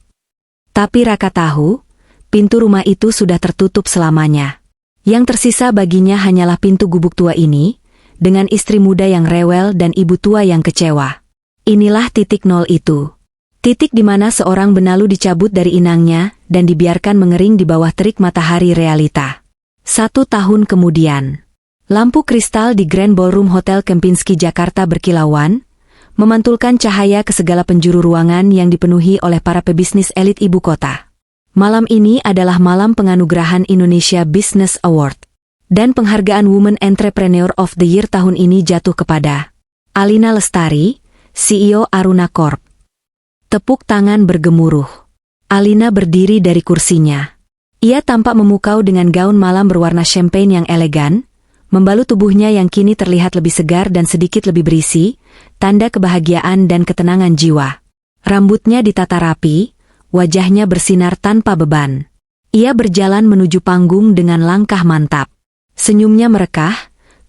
Tapi Raka tahu, pintu rumah itu sudah tertutup selamanya. Yang tersisa baginya hanyalah pintu gubuk tua ini, dengan istri muda yang rewel dan ibu tua yang kecewa. Inilah titik nol itu. Titik di mana seorang benalu dicabut dari inangnya dan dibiarkan mengering di bawah terik matahari realita. 1 tahun kemudian, lampu kristal di Grand Ballroom Hotel Kempinski Jakarta berkilauan, memantulkan cahaya ke segala penjuru ruangan yang dipenuhi oleh para pebisnis elit ibu kota. Malam ini adalah malam penganugerahan Indonesia Business Award. Dan penghargaan Women Entrepreneur of the Year tahun ini jatuh kepada Alina Lestari, CEO Aruna Corp. Tepuk tangan bergemuruh. Alina berdiri dari kursinya. Ia tampak memukau dengan gaun malam berwarna champagne yang elegan, membalut tubuhnya yang kini terlihat lebih segar dan sedikit lebih berisi, tanda kebahagiaan dan ketenangan jiwa. Rambutnya ditata rapi, wajahnya bersinar tanpa beban. Ia berjalan menuju panggung dengan langkah mantap. Senyumnya merekah,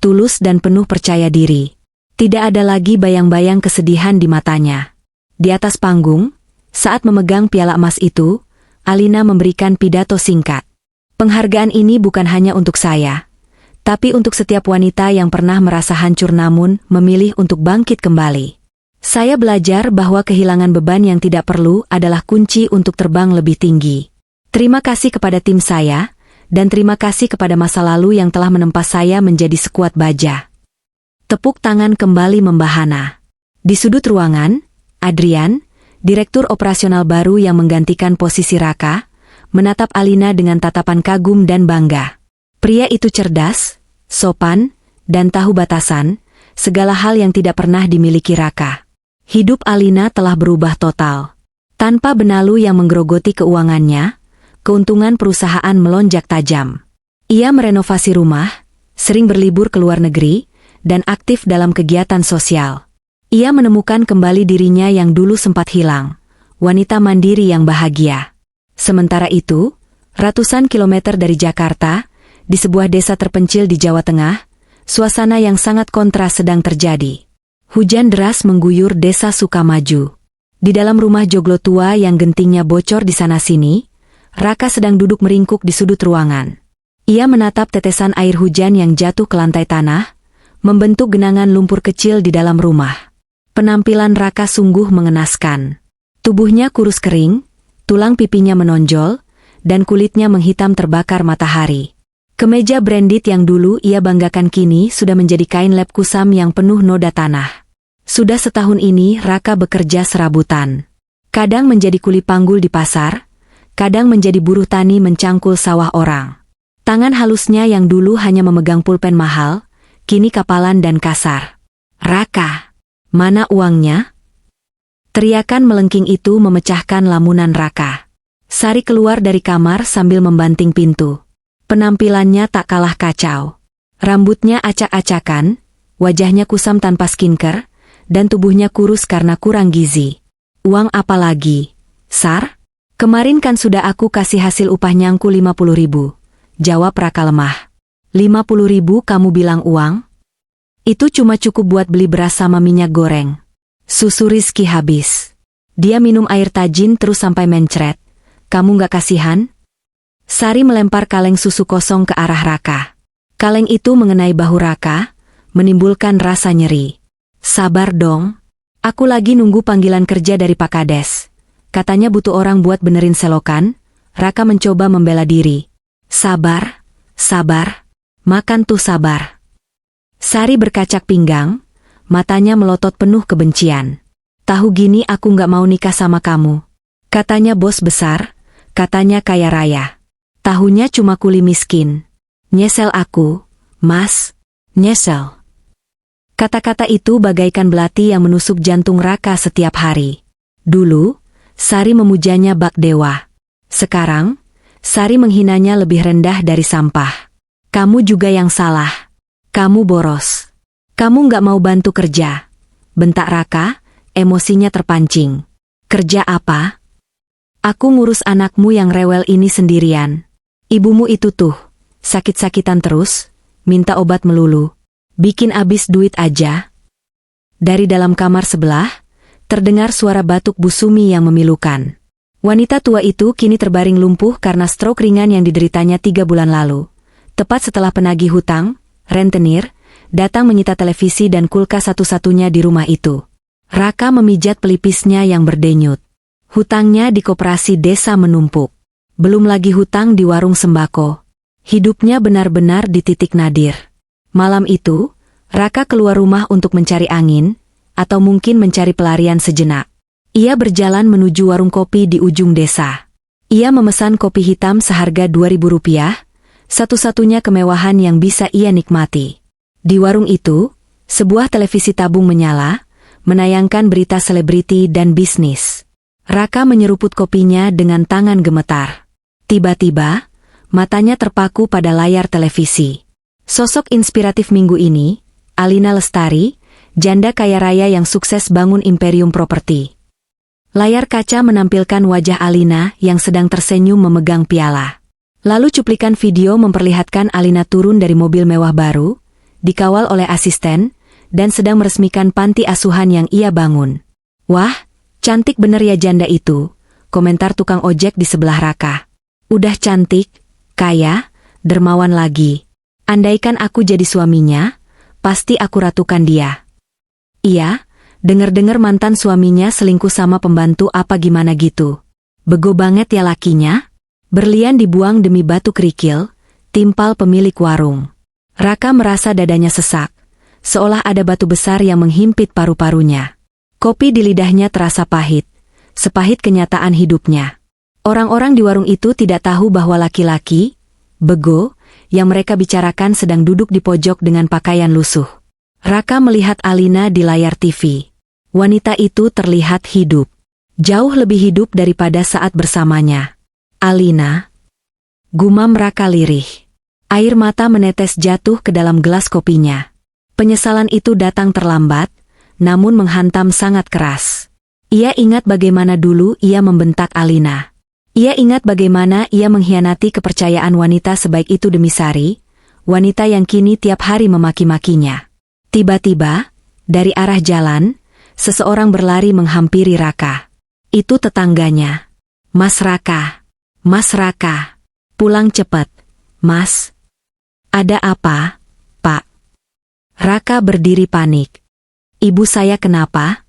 tulus dan penuh percaya diri. Tidak ada lagi bayang-bayang kesedihan di matanya. Di atas panggung, saat memegang piala emas itu, Alina memberikan pidato singkat. "Penghargaan ini bukan hanya untuk saya, tapi untuk setiap wanita yang pernah merasa hancur namun memilih untuk bangkit kembali. Saya belajar bahwa kehilangan beban yang tidak perlu adalah kunci untuk terbang lebih tinggi. Terima kasih kepada tim saya, dan terima kasih kepada masa lalu yang telah menempa saya menjadi sekuat baja." Tepuk tangan kembali membahana. Di sudut ruangan, Adrian, direktur operasional baru yang menggantikan posisi Raka, menatap Alina dengan tatapan kagum dan bangga. Pria itu cerdas, sopan, dan tahu batasan, segala hal yang tidak pernah dimiliki Raka. Hidup Alina telah berubah total. Tanpa benalu yang menggerogoti keuangannya, keuntungan perusahaan melonjak tajam. Ia merenovasi rumah, sering berlibur ke luar negeri, dan aktif dalam kegiatan sosial. Ia menemukan kembali dirinya yang dulu sempat hilang, wanita mandiri yang bahagia. Sementara itu, ratusan kilometer dari Jakarta, di sebuah desa terpencil di Jawa Tengah, suasana yang sangat kontras sedang terjadi. Hujan deras mengguyur desa Sukamaju. Di dalam rumah joglo tua yang gentingnya bocor di sana-sini, Raka sedang duduk meringkuk di sudut ruangan. Ia menatap tetesan air hujan yang jatuh ke lantai tanah, membentuk genangan lumpur kecil di dalam rumah. Penampilan Raka sungguh mengenaskan. Tubuhnya kurus kering, tulang pipinya menonjol, dan kulitnya menghitam terbakar matahari. Kemeja branded yang dulu ia banggakan kini sudah menjadi kain lap kusam yang penuh noda tanah. Sudah setahun ini Raka bekerja serabutan. Kadang menjadi kuli panggul di pasar, kadang menjadi buruh tani mencangkul sawah orang. Tangan halusnya yang dulu hanya memegang pulpen mahal, kini kapalan dan kasar. "Raka, mana uangnya?" Teriakan melengking itu memecahkan lamunan Raka. Sari keluar dari kamar sambil membanting pintu. Penampilannya tak kalah kacau. Rambutnya acak-acakan, wajahnya kusam tanpa skincare, dan tubuhnya kurus karena kurang gizi. "Uang apa lagi, Sar? Kemarin kan sudah aku kasih hasil upah nyangku 50.000, jawab Raka lemah. 50.000 kamu bilang uang? Itu cuma cukup buat beli beras sama minyak goreng. Susu Rizky habis. Dia minum air tajin terus sampai mencret. Kamu gak kasihan?" Sari melempar kaleng susu kosong ke arah Raka. Kaleng itu mengenai bahu Raka, menimbulkan rasa nyeri. "Sabar dong. Aku lagi nunggu panggilan kerja dari Pak Kades. Katanya butuh orang buat benerin selokan." Raka mencoba membela diri. "Sabar, sabar. Makan tuh sabar." Sari berkacak pinggang, matanya melotot penuh kebencian. "Tahu gini aku gak mau nikah sama kamu. Katanya bos besar, katanya kaya raya. Tahunya cuma kuli miskin. Nyesel aku, Mas, nyesel." Kata-kata itu bagaikan belati yang menusuk jantung Raka setiap hari. Dulu, Sari memujanya bak dewa. Sekarang, Sari menghinanya lebih rendah dari sampah. Kamu juga yang salah. Kamu boros. Kamu nggak mau bantu kerja. Bentak Raka, emosinya terpancing. Kerja apa? Aku ngurus anakmu yang rewel ini sendirian. Ibumu itu tuh, sakit-sakitan terus, minta obat melulu. Bikin abis duit aja. Dari dalam kamar sebelah, terdengar suara batuk Bu Sumi yang memilukan. Wanita tua itu kini terbaring lumpuh karena stroke ringan yang dideritanya 3 bulan lalu. Tepat setelah penagih hutang, rentenir, datang menyita televisi dan kulkas satu-satunya di rumah itu. Raka memijat pelipisnya yang berdenyut. Hutangnya di koperasi desa menumpuk. Belum lagi hutang di warung sembako. Hidupnya benar-benar di titik nadir. Malam itu, Raka keluar rumah untuk mencari angin, atau mungkin mencari pelarian sejenak. Ia berjalan menuju warung kopi di ujung desa. Ia memesan kopi hitam seharga Rp2.000, satu-satunya kemewahan yang bisa ia nikmati. Di warung itu, sebuah televisi tabung menyala, menayangkan berita selebriti dan bisnis. Raka menyeruput kopinya dengan tangan gemetar. Tiba-tiba, matanya terpaku pada layar televisi. Sosok inspiratif minggu ini, Alina Lestari, janda kaya raya yang sukses bangun imperium properti. Layar kaca menampilkan wajah Alina yang sedang tersenyum memegang piala. Lalu cuplikan video memperlihatkan Alina turun dari mobil mewah baru, dikawal oleh asisten, dan sedang meresmikan panti asuhan yang ia bangun. Wah, cantik bener ya janda itu, komentar tukang ojek di sebelah Raka. Udah cantik, kaya, dermawan lagi. Andaikan aku jadi suaminya, pasti aku ratukan dia. Iya, denger-denger mantan suaminya selingkuh sama pembantu apa gimana gitu. Bego banget ya lakinya. Berlian dibuang demi batu kerikil, timpal pemilik warung. Raka merasa dadanya sesak, seolah ada batu besar yang menghimpit paru-parunya. Kopi di lidahnya terasa pahit, sepahit kenyataan hidupnya. Orang-orang di warung itu tidak tahu bahwa laki-laki, bego, yang mereka bicarakan sedang duduk di pojok dengan pakaian lusuh. Raka melihat Alina di layar TV. Wanita itu terlihat hidup. Jauh lebih hidup daripada saat bersamanya. Alina. Gumam Raka lirih. Air mata menetes jatuh ke dalam gelas kopinya. Penyesalan itu datang terlambat, namun menghantam sangat keras. Ia ingat bagaimana dulu ia membentak Alina. Ia ingat bagaimana ia mengkhianati kepercayaan wanita sebaik itu demi Sari, wanita yang kini tiap hari memaki-makinya. Tiba-tiba, dari arah jalan, seseorang berlari menghampiri Raka. Itu tetangganya. Mas Raka. Mas Raka. Pulang cepat. Mas. Ada apa, Pak? Raka berdiri panik. Ibu saya kenapa?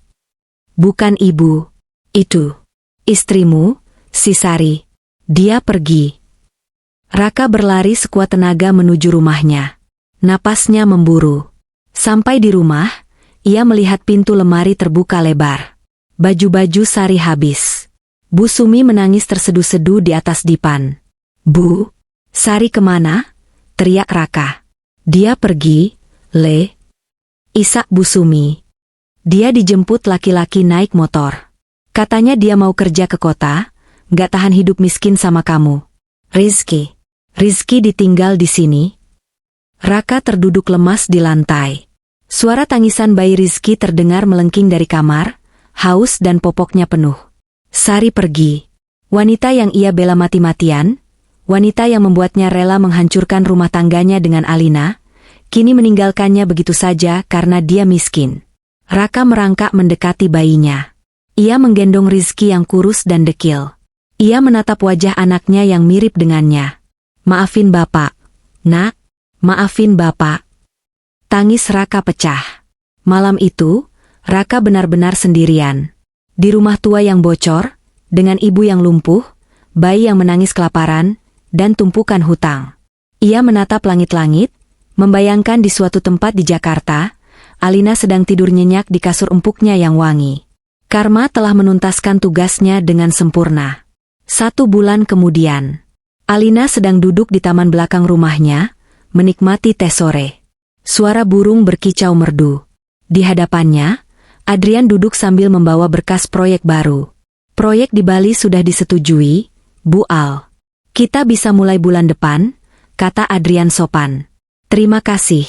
Bukan ibu. Itu. Istrimu, si Sari. Dia pergi. Raka berlari sekuat tenaga menuju rumahnya. Napasnya memburu. Sampai di rumah, ia melihat pintu lemari terbuka lebar. Baju-baju Sari habis. Bu Sumi menangis terseduh-seduh di atas dipan. Bu, Sari kemana? Teriak Raka. Dia pergi, Le. Isak Bu Sumi. Dia dijemput laki-laki naik motor. Katanya dia mau kerja ke kota, gak tahan hidup miskin sama kamu. Rizky. Rizky ditinggal di sini. Raka terduduk lemas di lantai. Suara tangisan bayi Rizky terdengar melengking dari kamar, haus dan popoknya penuh. Sari pergi. Wanita yang ia bela mati-matian, wanita yang membuatnya rela menghancurkan rumah tangganya dengan Alina, kini meninggalkannya begitu saja karena dia miskin. Raka merangkak mendekati bayinya. Ia menggendong Rizky yang kurus dan dekil. Ia menatap wajah anaknya yang mirip dengannya. Maafin Bapak. Nak, maafin Bapak. Tangis Raka pecah. Malam itu, Raka benar-benar sendirian. Di rumah tua yang bocor, dengan ibu yang lumpuh, bayi yang menangis kelaparan, dan tumpukan hutang. Ia menatap langit-langit, membayangkan di suatu tempat di Jakarta, Alina sedang tidur nyenyak di kasur empuknya yang wangi. Karma telah menuntaskan tugasnya dengan sempurna. 1 bulan kemudian, Alina sedang duduk di taman belakang rumahnya, menikmati teh sore. Suara burung berkicau merdu. Di hadapannya, Adrian duduk sambil membawa berkas proyek baru. Proyek di Bali sudah disetujui, Bu Al. Kita bisa mulai bulan depan, kata Adrian sopan. Terima kasih,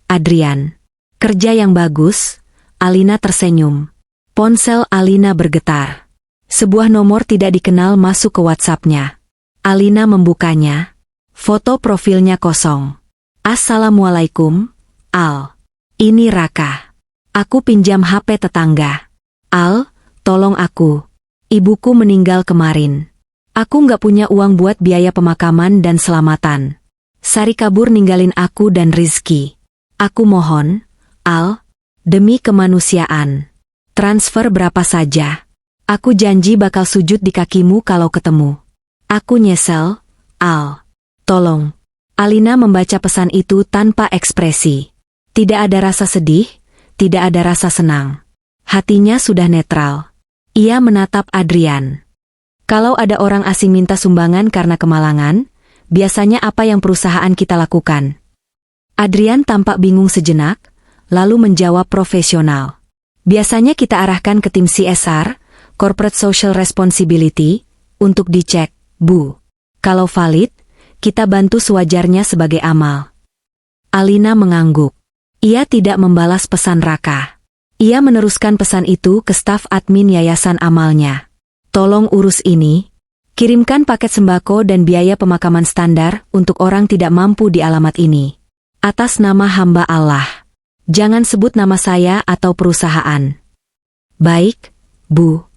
Adrian. Kerja yang bagus, Alina tersenyum. Ponsel Alina bergetar. Sebuah nomor tidak dikenal masuk ke WhatsApp-nya. Alina membukanya. Foto profilnya kosong. Assalamualaikum, Al. Ini Raka. Aku pinjam HP tetangga. Al, tolong aku. Ibuku meninggal kemarin. Aku nggak punya uang buat biaya pemakaman dan selamatan. Sari kabur ninggalin aku dan Rizky. Aku mohon, Al, demi kemanusiaan. Transfer berapa saja. Aku janji bakal sujud di kakimu kalau ketemu. Aku nyesel, Al. Tolong. Alina membaca pesan itu tanpa ekspresi. Tidak ada rasa sedih, tidak ada rasa senang. Hatinya sudah netral. Ia menatap Adrian. Kalau ada orang asing minta sumbangan karena kemalangan, biasanya apa yang perusahaan kita lakukan? Adrian tampak bingung sejenak, lalu menjawab profesional. Biasanya kita arahkan ke tim CSR, Corporate Social Responsibility, untuk dicek, Bu. Kalau valid, kita bantu sewajarnya sebagai amal. Alina mengangguk. Ia tidak membalas pesan Raka. Ia meneruskan pesan itu ke staf admin yayasan amalnya. Tolong urus ini. Kirimkan paket sembako dan biaya pemakaman standar untuk orang tidak mampu di alamat ini. Atas nama hamba Allah. Jangan sebut nama saya atau perusahaan. Baik, Bu.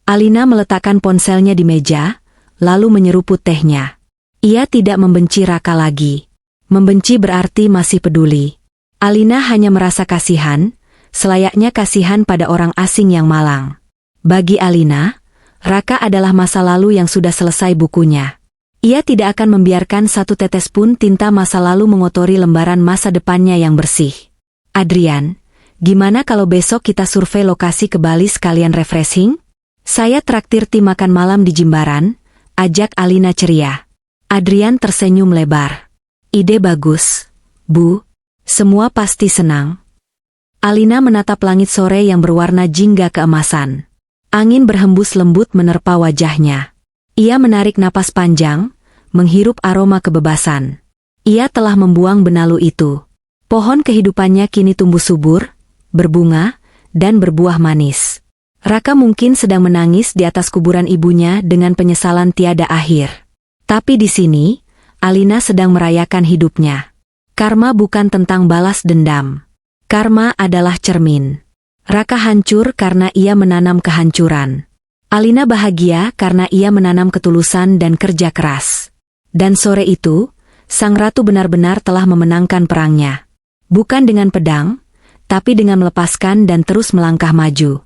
Alina meletakkan ponselnya di meja, lalu menyeruput tehnya. Ia tidak membenci Raka lagi. Membenci berarti masih peduli. Alina hanya merasa kasihan, selayaknya kasihan pada orang asing yang malang. Bagi Alina, Raka adalah masa lalu yang sudah selesai bukunya. Ia tidak akan membiarkan satu tetes pun tinta masa lalu mengotori lembaran masa depannya yang bersih. Adrian, gimana kalau besok kita survei lokasi ke Bali sekalian refreshing? Saya traktir tim makan malam di Jimbaran, ajak Alina ceria. Adrian tersenyum lebar. Ide bagus, Bu. Semua pasti senang. Alina menatap langit sore yang berwarna jingga keemasan. Angin berhembus lembut menerpa wajahnya. Ia menarik napas panjang, menghirup aroma kebebasan. Ia telah membuang benalu itu. Pohon kehidupannya kini tumbuh subur, berbunga, dan berbuah manis. Raka mungkin sedang menangis di atas kuburan ibunya dengan penyesalan tiada akhir. Tapi di sini, Alina sedang merayakan hidupnya. Karma bukan tentang balas dendam. Karma adalah cermin. Raka hancur karena ia menanam kehancuran. Alina bahagia karena ia menanam ketulusan dan kerja keras. Dan sore itu, sang ratu benar-benar telah memenangkan perangnya. Bukan dengan pedang, tapi dengan melepaskan dan terus melangkah maju.